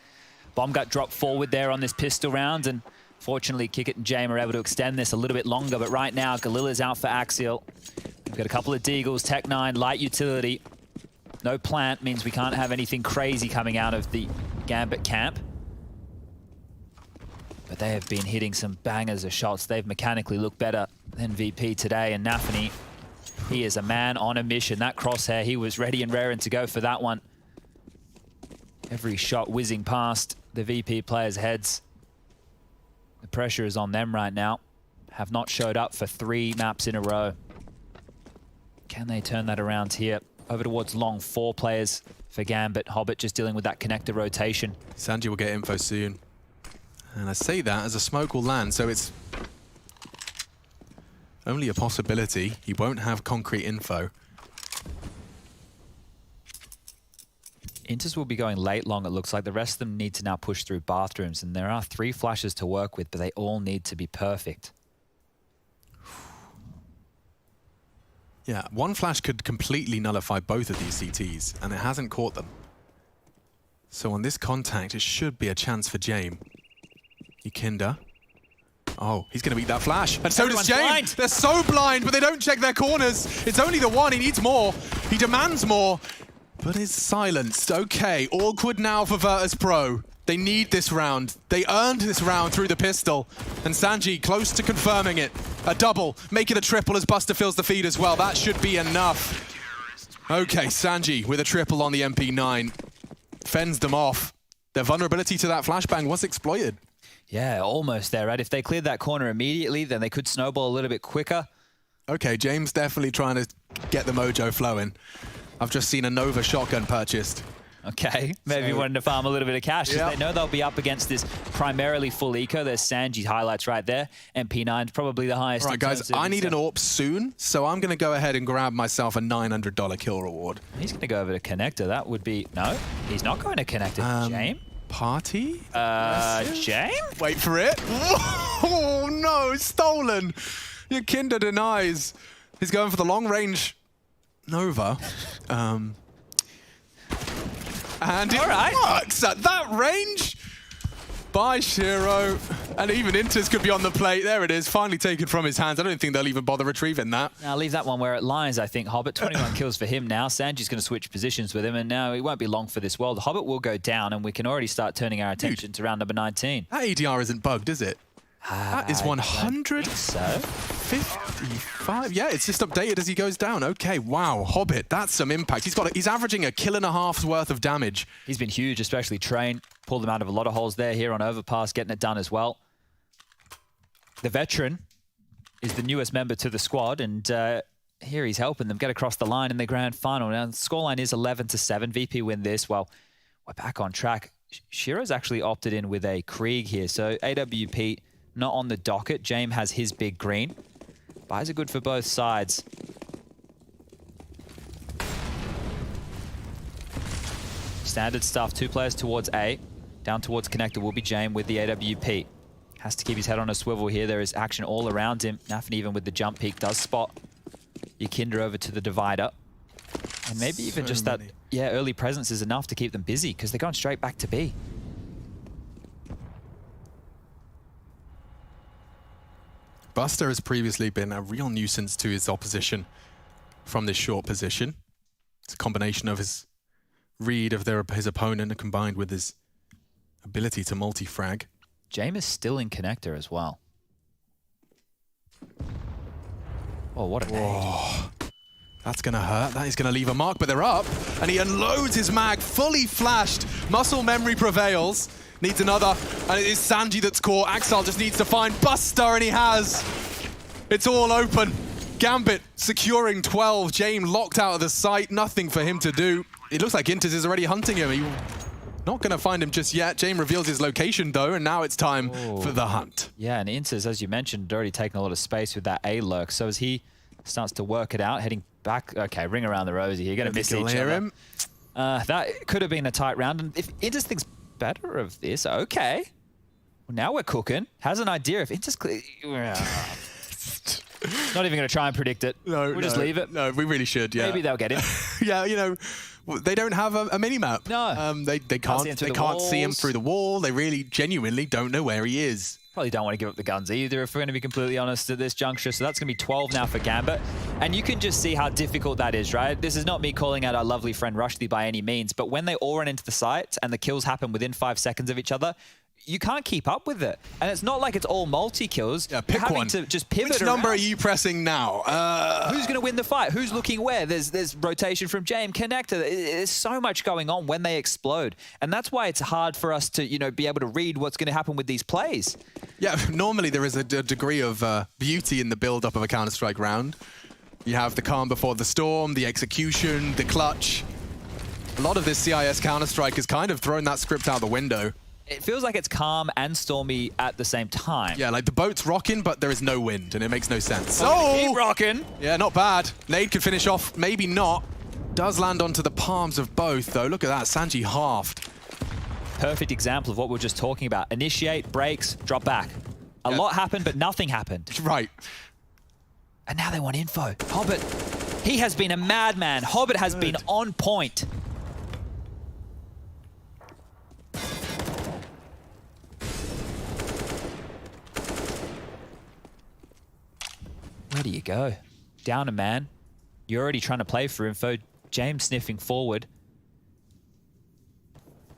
Bomb got dropped forward there on this pistol round. And fortunately, Kickit and Jame are able to extend this a little bit longer. But right now, Galilla's out for Axial. We've got a couple of Deagles, Tech 9, light utility. No plant means we can't have anything crazy coming out of the Gambit camp. But they have been hitting some bangers of shots. They've mechanically looked better than VP today. And Nafany, he is a man on a mission. That crosshair, he was ready and raring to go for that one. Every shot whizzing past the VP players' heads. The pressure is on them right now. Have not showed up for 3 maps in a row. Can they turn that around here? Over towards long, 4 players for Gambit. Hobbit just dealing with that connector rotation. Sanji will get info soon. And I say that as a smoke will land, so it's only a possibility. He won't have concrete info. Inters will be going late long, it looks like. The rest of them need to now push through bathrooms. And there are 3 flashes to work with, but they all need to be perfect. Yeah, one flash could completely nullify both of these CTs, and it hasn't caught them. So on this contact, it should be a chance for Jame. Yikinda. Oh, he's going to beat that flash. And so does Jame. Blind. They're so blind, but they don't check their corners. It's only the one. He needs more. He demands more, but is silenced. Okay, awkward now for Virtus.pro. They need this round. They earned this round through the pistol. And Sanji close to confirming it. A double, make it a triple as Buster fills the feed as well. That should be enough. Okay, Sanji with a triple on the MP9. Fends them off. Their vulnerability to that flashbang was exploited. Yeah, almost there, right? If they cleared that corner immediately, then they could snowball a little bit quicker. Okay, James definitely trying to get the mojo flowing. I've just seen a Nova shotgun purchased. Okay, maybe wanting to farm a little bit of cash. They know they'll be up against this primarily full eco. There's Sanji's highlights right there. MP9's probably the highest. All right, guys, I need an AWP soon, so I'm going to go ahead and grab myself a $900 kill reward. He's going to go over to Connector. That would be... No, he's not going to Connector. Jame? Party? Jame? Wait for it. Oh, no, stolen. Yikinda denies. He's going for the long-range Nova. And it works at that range. By Shiro. And even Inters could be on the plate. There it is, finally taken from his hands. I don't think they'll even bother retrieving that. Now leave that one where it lies, I think. Hobbit, 21 kills for him now. Sanji's going to switch positions with him, and now it won't be long for this world. Hobbit will go down, and we can already start turning our attention to round number 19. That ADR isn't bugged, is it? That is 100. So 55. Yeah, it's just updated as he goes down. Okay, wow, Hobbit, that's some impact. He's averaging a kill and a half's worth of damage. He's been huge, especially Train. Pulled him out of a lot of holes there here on Overpass, getting it done as well. The veteran is the newest member to the squad, and here he's helping them get across the line in the grand final. Now the scoreline is 11-7. VP win this. Well, we're back on track. Shiro's actually opted in with a Krieg here, so AWP not on the docket. Jame has his big green. Buys are good for both sides. Standard stuff. 2 players towards A. Down towards Connector will be Jame with the AWP. Has to keep his head on a swivel here. There is action all around him. Nafany, even with the jump peak, does spot Yikinda over to the divider. And maybe even just that early presence is enough to keep them busy, because they're going straight back to B. Buster has previously been a real nuisance to his opposition from this short position. It's a combination of his read of his opponent combined with his ability to multi-frag. Jame is still in Connector as well. Oh, what a nade. That's going to hurt. That is going to leave a mark, but they're up. And he unloads his mag, fully flashed. Muscle memory prevails. Needs another, and it is Sanji that's caught. Axel just needs to find Buster, and he has. It's all open. Gambit securing 12. Jame locked out of the site. Nothing for him to do. It looks like Inters is already hunting him. He's not going to find him just yet. Jame reveals his location, though, and now it's time for the hunt. Yeah, and Inters, as you mentioned, already taken a lot of space with that A lurk. So as he starts to work it out, heading back. Okay, ring around the rosy. You're going to miss each other. That could have been a tight round. And if Intis thinks better of this, okay. Well, now we're cooking. Has an idea if Intis... Not even going to try and predict it. No, we'll just leave it. No, we really should, yeah. Maybe they'll get him. Yeah, you know, they don't have a mini-map. No. They can't see him through the wall. They really, genuinely don't know where he is. Probably don't want to give up the guns either, if we're going to be completely honest at this juncture. So that's going to be 12 now for Gambit. And you can just see how difficult that is, right? This is not me calling out our lovely friend Rushdie by any means, but when they all run into the site and the kills happen within 5 seconds of each other, you can't keep up with it. And it's not like it's all multi-kills. Yeah, pick having one. To just pivot Which number around. are you pressing now? Who's going to win the fight? Who's looking where? There's rotation from James, connector. There's so much going on when they explode. And that's why it's hard for us to, you know, be able to read what's going to happen with these plays. Yeah, normally there is a degree of beauty in the build-up of a Counter-Strike round. You have the calm before the storm, the execution, the clutch. A lot of this CIS Counter-Strike has kind of thrown that script out the window. It feels like it's calm and stormy at the same time. Yeah, like the boat's rocking, but there is no wind, and it makes no sense. Keep rocking. Yeah, not bad. Nade could finish off, maybe not. Does land onto the palms of both, though. Look at that, Sanji halved. Perfect example of what we were just talking about. Initiate, breaks, drop back. A lot happened, but nothing happened. Right. And now they want info. Hobbit, he has been a madman. Hobbit has been on point. Where do you go? Down a man. You're already trying to play for info. James sniffing forward.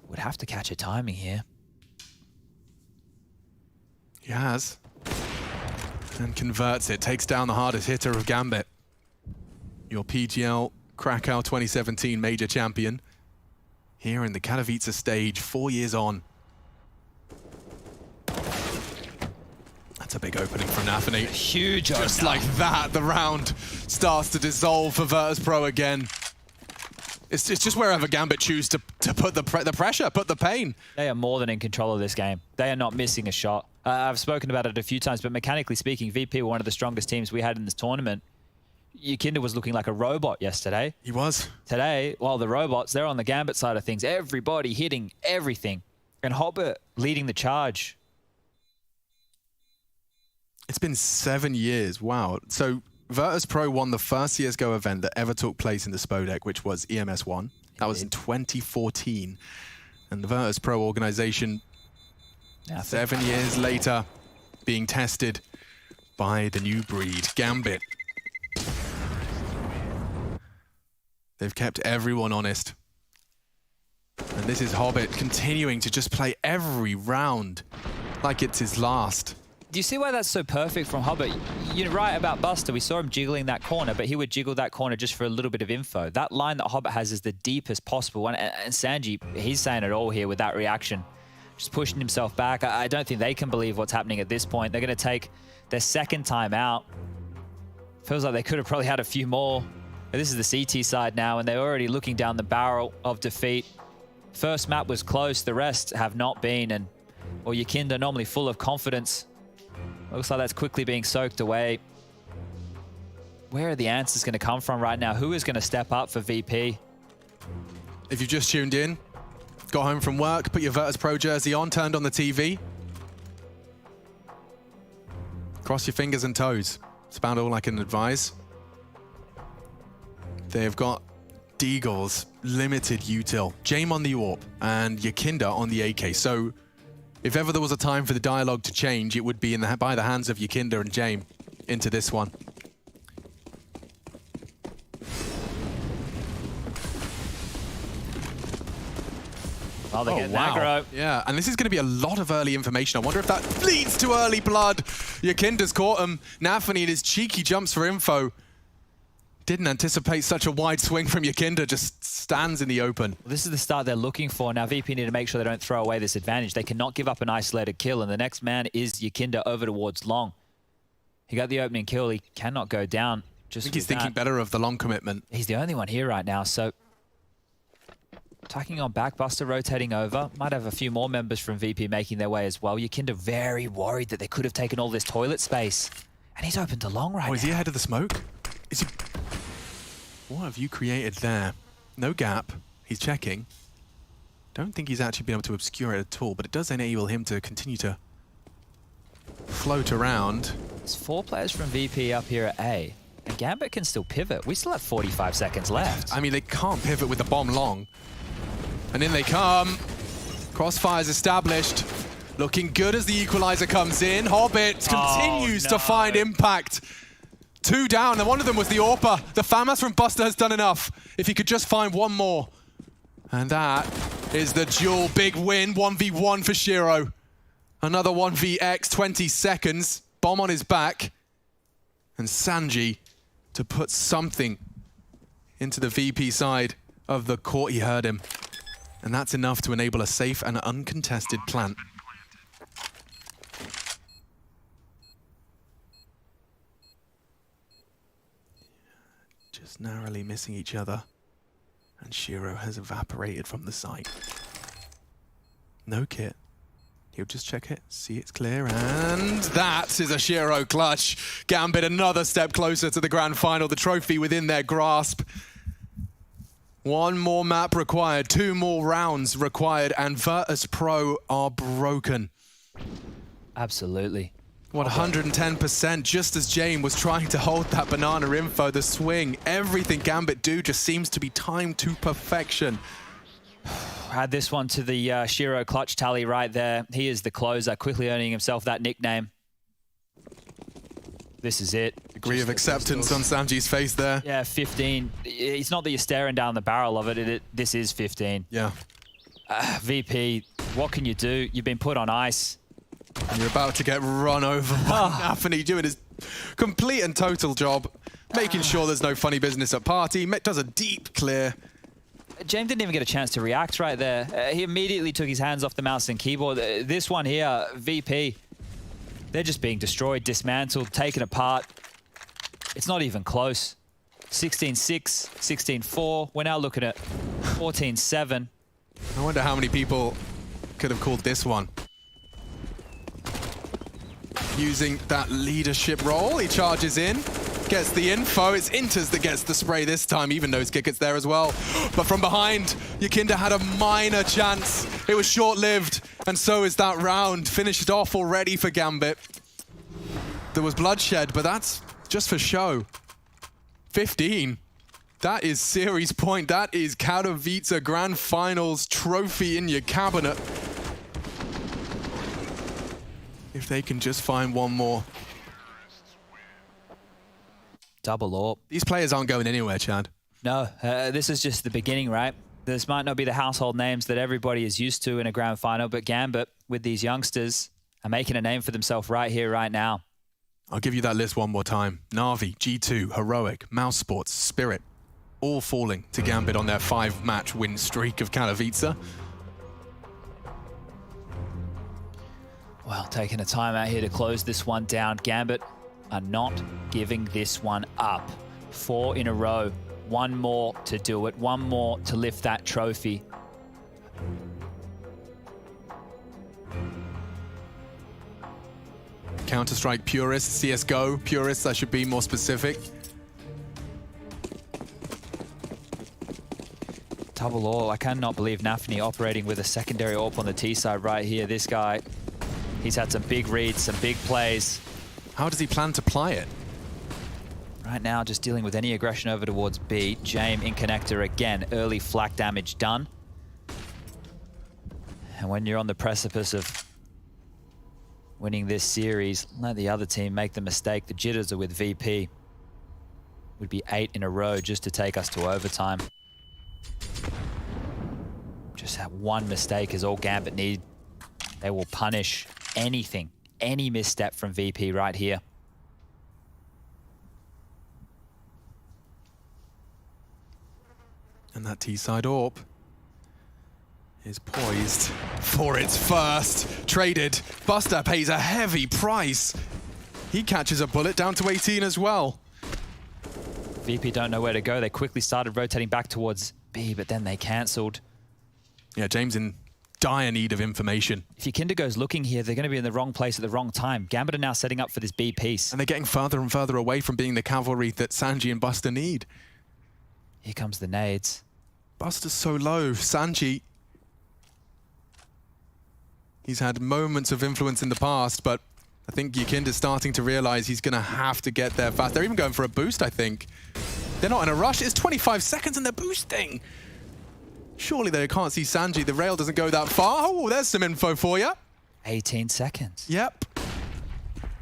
Would have to catch a timing here. He has. And converts it. Takes down the hardest hitter of Gambit. Your PGL Krakow 2017 major champion. Here in the Katowice stage, 4 years on. That's a big opening from Nafany. Huge opener. Just like that, the round starts to dissolve for Virtus.pro again. It's just wherever Gambit choose to put the pressure, put the pain. They are more than in control of this game. They are not missing a shot. I've spoken about it a few times, but mechanically speaking, VP were one of the strongest teams we had in this tournament. Yakinda was looking like a robot yesterday. He was. Today, well, the robots, they're on the Gambit side of things. Everybody hitting everything. And Hobbit leading the charge. It's been 7 years. Wow. So Virtus.pro won the first CSGO event that ever took place in the Spodek, which was EMS1. That was in 2014. And the Virtus.pro organization, 7 years later, being tested by the new breed, Gambit. They've kept everyone honest. And this is Hobbit continuing to just play every round like it's his last. Do you see why that's so perfect from Hobbit? You're right about Buster. We saw him jiggling that corner, but he would jiggle that corner just for a little bit of info. That line that Hobbit has is the deepest possible one. And Sanji, he's saying it all here with that reaction. Just pushing himself back. I don't think they can believe what's happening at this point. They're going to take their second time out. Feels like they could have probably had a few more. But this is the CT side now, and they're already looking down the barrel of defeat. First map was close. The rest have not been. And, well, Yakinda normally full of confidence. Looks like that's quickly being soaked away. Where are the answers going to come from right now? Who is going to step up for VP? If you've just tuned in, got home from work, put your Virtus.pro jersey on, turned on the TV. Cross your fingers and toes. It's about all I can advise. They've got Deagle's limited util, Jame on the AWP, and Yakinda on the AK. So if ever there was a time for the dialogue to change, it would be by the hands of Yakinda and Jame into this one. Well, they're getting aggro. Yeah, and this is going to be a lot of early information. I wonder if that leads to early blood. Yakinda's caught him. Nafany in his cheeky jumps for info. Didn't anticipate such a wide swing from Yakinda, just stands in the open. Well, this is the start they're looking for. Now VP need to make sure they don't throw away this advantage. They cannot give up an isolated kill, and the next man is Yakinda over towards long. He got the opening kill. He cannot go down. Just I think he's thinking better of the long commitment. He's the only one here right now, so attacking on back, Buster rotating over. Might have a few more members from VP making their way as well. Yakinda very worried that they could have taken all this toilet space. And he's open to long right now. Is he ahead of the smoke? Is he... What have you created there? No gap. He's checking. Don't think he's actually been able to obscure it at all, but it does enable him to continue to float around. There's 4 players from VP up here at A, and Gambit can still pivot. We still have 45 seconds left. I mean, they can't pivot with the bomb long. And in they come. Crossfire's established. Looking good as the equalizer comes in. Hobbit continues to find impact. 2 down, and one of them was the AWPer. The FAMAS from Buster has done enough. If he could just find one more. And that is the duel. Big win, 1v1 for Shiro. Another 1vx, 20 seconds. Bomb on his back. And Sanji to put something into the VP side of the court. He heard him. And that's enough to enable a safe and uncontested plant. Just narrowly missing each other. And Shiro has evaporated from the site. No kit. He'll just check it, see it's clear, and that is a Shiro clutch. Gambit another step closer to the grand final, the trophy within their grasp. 1 more map required, 2 more rounds required, and Virtus.pro are broken. Absolutely. 110%, just as Jane was trying to hold that banana info, the swing, everything Gambit do just seems to be timed to perfection. Add this one to the Shiro clutch tally right there. He is the closer, quickly earning himself that nickname. This is it. Degree of acceptance on Sanji's face there. Yeah, 15. It's not that you're staring down the barrel of it. This is 15. Yeah. VP, what can you do? You've been put on ice. And you're about to get run over by Nafany, doing his complete and total job, making sure there's no funny business at party. Does a deep clear. James didn't even get a chance to react right there. He immediately took his hands off the mouse and keyboard. This one here, VP, they're just being destroyed, dismantled, taken apart. It's not even close. 16-6, 16-4. We're now looking at 14-7. I wonder how many people could have called this one. Using that leadership role, he charges in, gets the info. It's Inters that gets the spray this time, even though his kick gets there as well. But from behind, Yakinda had a minor chance. It was short-lived, and so is that round. Finished off already for Gambit. There was bloodshed, but that's just for show. 15. That is series point. That is Katowice Grand Finals trophy in your cabinet. If they can just find one more. Double AWP. These players aren't going anywhere, Chad. No, this is just the beginning, right? This might not be the household names that everybody is used to in a grand final, but Gambit, with these youngsters, are making a name for themselves right here, right now. I'll give you that list one more time. Na'Vi, G2, Heroic, Mouse Sports, Spirit, all falling to Gambit on their 5-match win streak of Katowice. Well, taking a time out here to close this one down. Gambit are not giving this one up. 4 in a row. 1 more to do it. 1 more to lift that trophy. Counter-Strike purists, CSGO purists, I should be more specific. Double AWP. I cannot believe Nafany operating with a secondary AWP on the T side right here. This guy, he's had some big reads, some big plays. How does he plan to ply it? Right now, just dealing with any aggression over towards B. Jame in connector again. Early flak damage done. And when you're on the precipice of winning this series, let the other team make the mistake. The jitters are with VP. Would be 8 in a row just to take us to overtime. Just that one mistake is all Gambit need. They will punish anything, any misstep from VP right here. And that T-side AWP is poised for its first. Traded. Buster pays a heavy price. He catches a bullet down to 18 as well. VP don't know where to go. They quickly started rotating back towards B, but then they cancelled. Yeah, James in dire need of information. If Yakinda goes looking here, they're going to be in the wrong place at the wrong time. Gambit are now setting up for this B piece. And they're getting further and further away from being the cavalry that Sanji and Buster need. Here comes the nades. Buster's so low. Sanji. He's had moments of influence in the past, but I think Yakinda's starting to realize he's going to have to get there fast. They're even going for a boost, I think. They're not in a rush. It's 25 seconds and they're boosting. Surely they can't see Sanji. The rail doesn't go that far. Oh, there's some info for you. 18 seconds. Yep.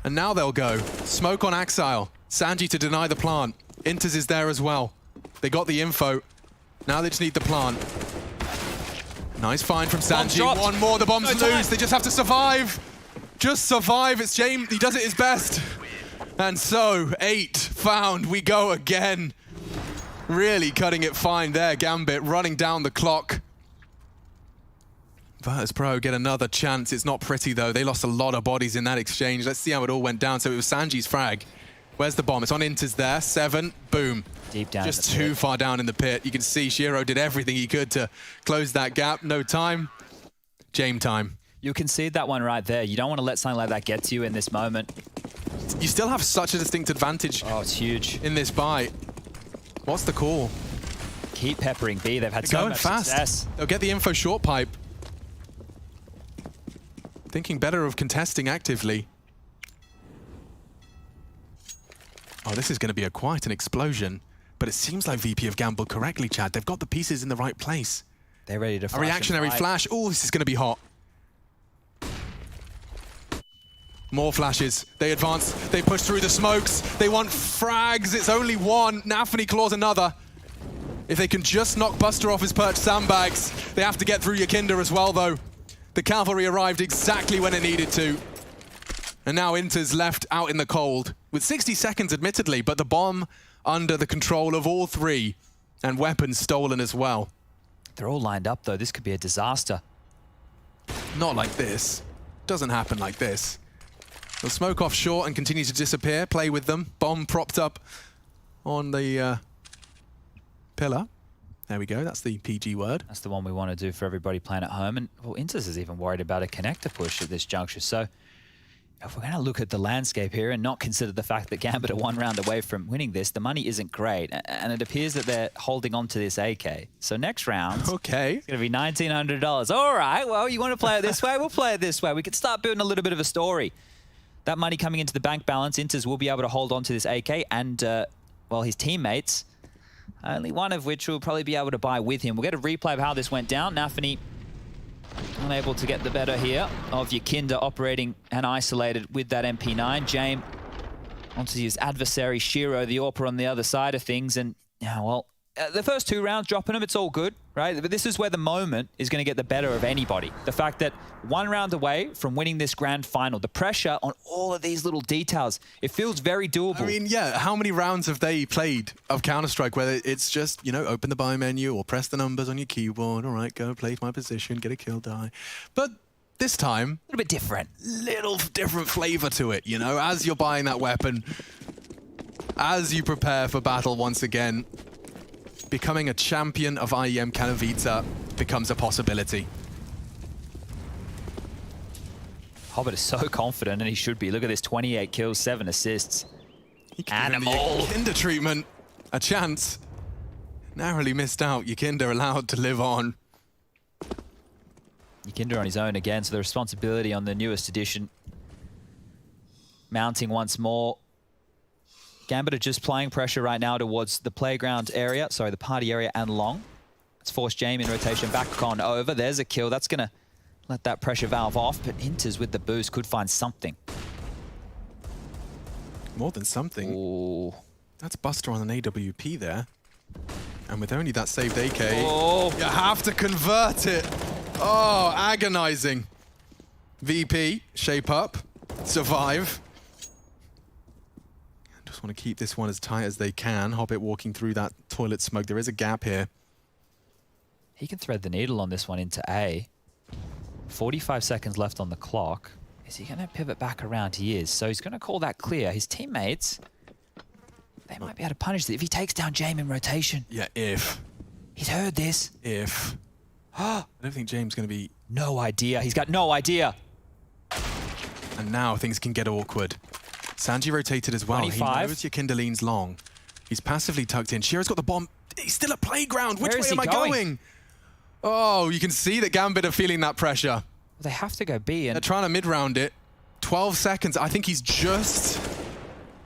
And now they'll go. Smoke on Axile. Sanji to deny the plant. Inters is there as well. They got the info. Now they just need the plant. Nice find from Sanji. One more, the bombs lose. They just have to survive. Just survive. It's James. He does it his best. And so, 8 found. We go again. Really cutting it fine there. Gambit running down the clock. Virtus.pro get another chance. It's not pretty though. They lost a lot of bodies in that exchange. Let's see how it all went down. So it was Sanji's frag. Where's the bomb? It's on Inters there. 7. Boom. Deep down. Just too far down in the pit. You can see Shiro did everything he could to close that gap. No time. James time. You concede that one right there. You don't want to let something like that get to you in this moment. You still have such a distinct advantage. Oh, it's huge. In this buy. What's the call? Keep peppering B. They've had so much success. They'll get the info short pipe. Thinking better of contesting actively. Oh, this is going to be quite an explosion. But it seems like VP have gambled correctly, Chad. They've got the pieces in the right place. They're ready to flash. A reactionary flash. Oh, this is going to be hot. More flashes. They advance. They push through the smokes. They want frags. It's only one. Nafany claws another. If they can just knock Buster off his perched sandbags, they have to get through Yakinda as well, though. The cavalry arrived exactly when it needed to. And now Inter's left out in the cold. With 60 seconds, admittedly, but the bomb under the control of all three. And weapons stolen as well. They're all lined up, though. This could be a disaster. Not like this. Doesn't happen like this. They'll smoke off short and continue to disappear. Play with them. Bomb propped up on the pillar. There we go. That's the PG word. That's the one we want to do for everybody playing at home. And well, Inters is even worried about a connector push at this juncture. So if we're going to look at the landscape here and not consider the fact that Gambit are 1 round away from winning this, the money isn't great. And it appears that they're holding on to this AK. So next round, okay, it's going to be $1,900. All right, well, you want to play it this way? We'll play it this way. We could start building a little bit of a story. That money coming into the bank balance, Inters will be able to hold on to this AK and, well, his teammates, only one of which will probably be able to buy with him. We'll get a replay of how this went down. Nafany unable to get the better here of Yakinda operating and isolated with that MP9. James onto his adversary, Shiro, the AWPer on the other side of things. And, yeah, well, the first 2 rounds, dropping them, it's all good, right? But this is where the moment is going to get the better of anybody. The fact that 1 round away from winning this grand final, the pressure on all of these little details, it feels very doable. I mean, yeah, how many rounds have they played of Counter-Strike where it's just, you know, open the buy menu or press the numbers on your keyboard, all right, go play my position, get a kill, die. But this time, a little bit different. Little different flavor to it, you know, as you're buying that weapon, as you prepare for battle once again, becoming a champion of IEM Katowice becomes a possibility. Hobbit is so confident, and he should be. Look at this, 28 kills, 7 assists. Animal! Yakinda treatment, a chance. Narrowly missed out. Yakinda allowed to live on. Yakinda on his own again, so the responsibility on the newest edition. Mounting once more. Gambit are just playing pressure right now towards the playground area, sorry, the party area and long. Let's force James in rotation back on over. There's a kill. That's going to let that pressure valve off, but Inters with the boost could find something. More than something. Ooh. That's Buster on an AWP there. And with only that saved AK, you have to convert it. Oh, agonizing. VP, shape up, survive. Just want to keep this one as tight as they can. Hobbit walking through that toilet smoke. There is a gap here. He can thread the needle on this one into A. 45 seconds left on the clock. Is he going to pivot back around? He is. So he's going to call that clear. His teammates, they might be able to punish it if he takes down James in rotation. Yeah, if. He's heard this. If. I don't think James is going to be... No idea. He's got no idea. And now things can get awkward. Sanji rotated as well. 25. He knows Yakinda leans long. He's passively tucked in. Shiro's got the bomb He's still at playground. Which way is he am I going? Oh, you can see that Gambit are feeling that pressure. They have to go B. And they're trying to mid-round it. 12 seconds. I think he's just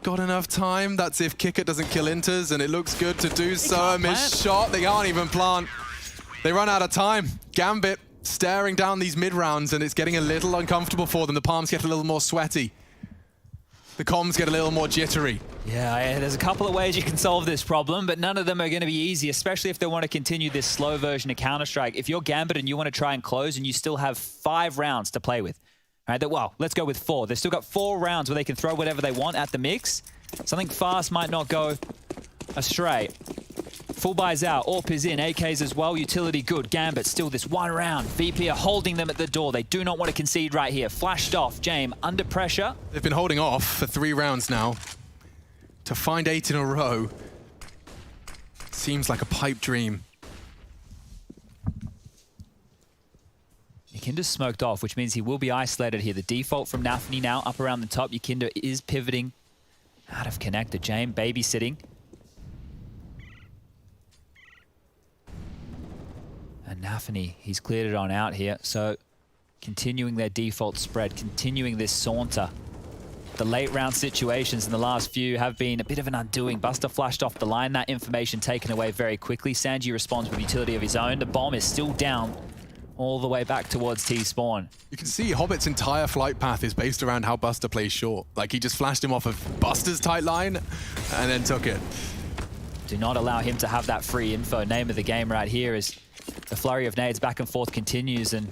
got enough time. That's if Kickert doesn't kill Inters, and it looks good to do so. A missed shot. They can't even plant. They run out of time. Gambit staring down these mid-rounds, and it's getting a little uncomfortable for them. The palms get a little more sweaty. The comms get a little more jittery. Yeah, there's a couple of ways you can solve this problem, but none of them are going to be easy, especially if they want to continue this slow version of Counter-Strike. If you're Gambit and you want to try and close and you still have 5 rounds to play with, right? Well, let's go with 4. They've still got 4 rounds where they can throw whatever they want at the mix. Something fast might not go astray. Full buys out, AWP is in, AKs as well, utility good. Gambit still this 1 round. VP are holding them at the door. They do not want to concede right here. Flashed off, Jame under pressure. They've been holding off for 3 rounds now. To find 8 in a row seems like a pipe dream. Yakinda's smoked off, which means he will be isolated here. The default from Nafany now up around the top. Yakinda is pivoting out of connector. Jame babysitting. And Nafany, he's cleared it on out here. So continuing their default spread, continuing this saunter. The late round situations in the last few have been a bit of an undoing. Buster flashed off the line, that information taken away very quickly. Sanji responds with utility of his own. The bomb is still down all the way back towards T-spawn. You can see Hobbit's entire flight path is based around how Buster plays short. Like, he just flashed him off of Buster's tight line and then took it. Do not allow him to have that free info. Name of the game right here is the flurry of nades back and forth continues, and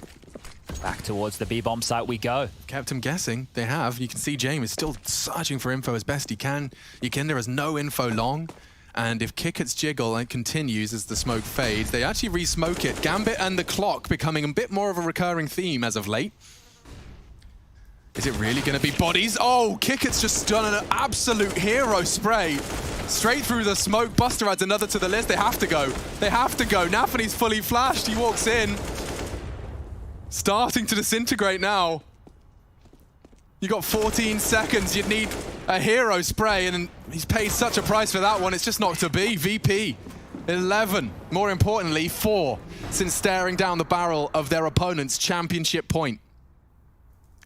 back towards the B-bomb site we go. Kept him guessing. They have. You can see James is still searching for info as best he can. Yakinda has no info long. And if Kickert's jiggle continues as the smoke fades, they actually re-smoke it. Gambit and the clock becoming a bit more of a recurring theme as of late. Is it really going to be bodies? Oh, Kickert's just done an absolute hero spray. Straight through the smoke. Buster adds another to the list. They have to go. They have to go. Nafany's fully flashed. He walks in. Starting to disintegrate now. You got 14 seconds. You'd need a hero spray, and he's paid such a price for that one. It's just not to be. VP, 11. More importantly, 4 since staring down the barrel of their opponent's championship point.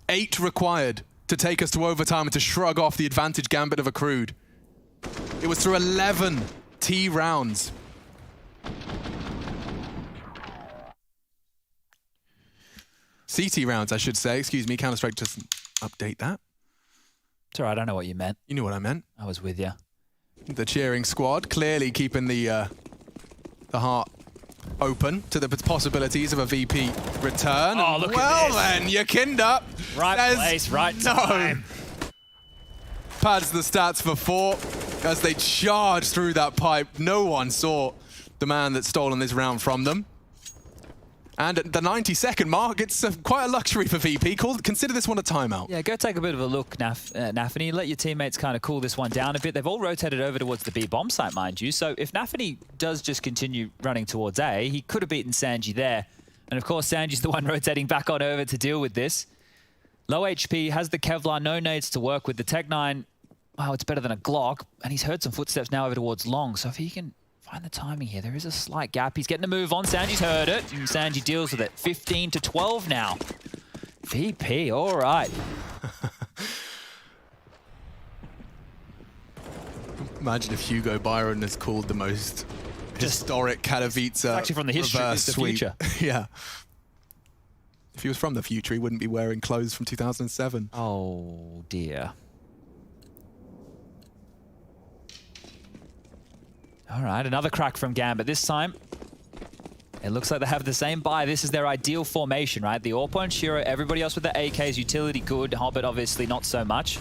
8 required to take us to overtime and to shrug off the advantage Gambit have accrued. It was through 11 T rounds. CT rounds, I should say. Excuse me, Counter-Strike doesn't update that. It's all right, I know what you meant. You knew what I meant. I was with you. The cheering squad clearly keeping the heart open to the possibilities of a VP return. Oh, look at this. Well then, Yakinda right place, right time. Pads the stats for 4 as they charge through that pipe. No one saw the man that's stolen this round from them. And at the 90-second mark, it's quite a luxury for VP. Consider this one a timeout. Yeah, go take a bit of a look, Nafany. Let your teammates kind of cool this one down a bit. They've all rotated over towards the B-bomb site, mind you. So if Nafany does just continue running towards A, he could have beaten Sanji there. And of course, Sanji's the one rotating back on over to deal with this. Low HP, has the Kevlar, no nades to work with. The Tech-9, wow, it's better than a Glock. And he's heard some footsteps now over towards Long. So if he can find the timing here, there is a slight gap. He's getting a move on. Sanji's heard it, and Sanji deals with it. 15 to 12 now. VP, all right. Imagine if Hugo Byron is called the most historic Katowice actually from the history, reverse the sweep. future. Yeah. If he was from the future, he wouldn't be wearing clothes from 2007. Oh, dear. All right, another crack from Gambit. This time, it looks like they have the same buy. This is their ideal formation, right? The Orpo and Shiro, everybody else with the AKs, utility good. Hobbit, obviously, not so much.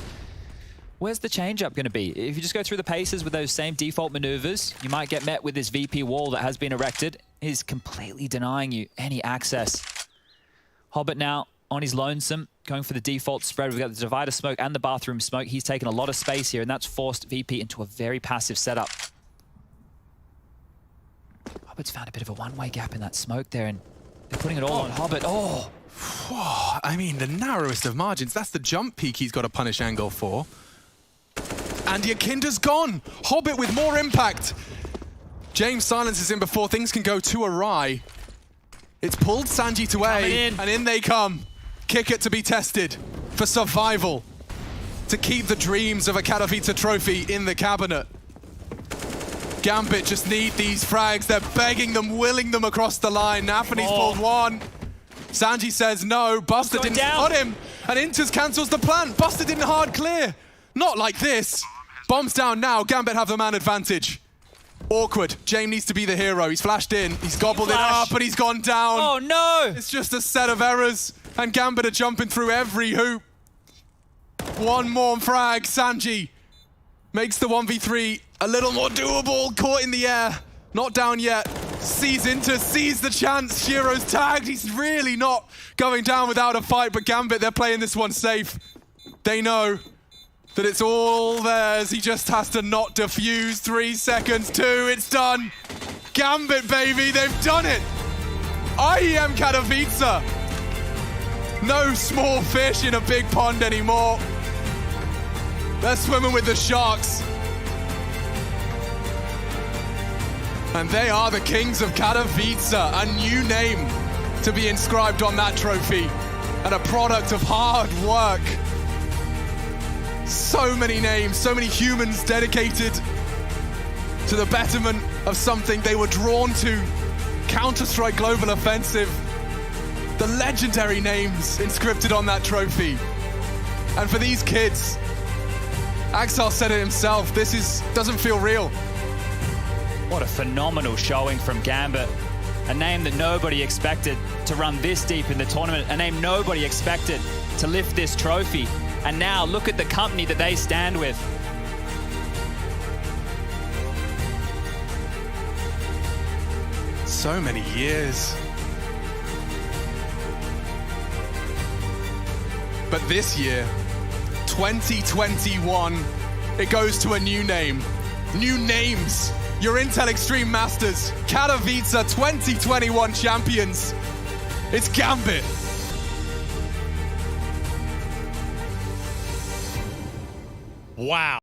Where's the change-up going to be? If you just go through the paces with those same default maneuvers, you might get met with this VP wall that has been erected. It is completely denying you any access. Hobbit now on his lonesome, going for the default spread. We've got the divider smoke and the bathroom smoke. He's taken a lot of space here, and that's forced VP into a very passive setup. Hobbit's found a bit of a one-way gap in that smoke there, and they're putting it all on Hobbit. Oh! I mean, the narrowest of margins. That's the jump peak he's got a punish angle for. And Yakinda's gone! Hobbit with more impact. James silences him before things can go too awry. It's pulled Sanji to A, and in they come. Kick it to be tested for survival, to keep the dreams of a Katowice trophy in the cabinet. Gambit just need these frags. They're begging them, willing them across the line. Nafany's pulled one. Sanji says no. Buster didn't spot him. And Inters cancels the plan. Buster didn't hard clear. Not like this. Bombs down now. Gambit have the man advantage. Awkward. James needs to be the hero. He's flashed in. He's gobbled it up, and he's gone down. Oh, no. It's just a set of errors. And Gambit are jumping through every hoop. One more frag. Sanji makes the 1v3 a little more doable. Caught in the air. Not down yet. Sees Inter, sees the chance. Shiro's tagged. He's really not going down without a fight, but Gambit, they're playing this one safe. They know that it's all theirs. He just has to not defuse. 3 seconds, 2, it's done. Gambit, baby, they've done it. IEM Katowice. No small fish in a big pond anymore. They're swimming with the sharks. And they are the kings of Katowice, a new name to be inscribed on that trophy, and a product of hard work. So many names, so many humans dedicated to the betterment of something they were drawn to. Counter-Strike Global Offensive. The legendary names inscripted on that trophy. And for these kids, Axel said it himself, doesn't feel real. What a phenomenal showing from Gambit. A name that nobody expected to run this deep in the tournament. A name nobody expected to lift this trophy. And now look at the company that they stand with. So many years. But this year, 2021, it goes to a new name. New names. Your Intel Extreme Masters, Katowice 2021 champions. It's Gambit. Wow.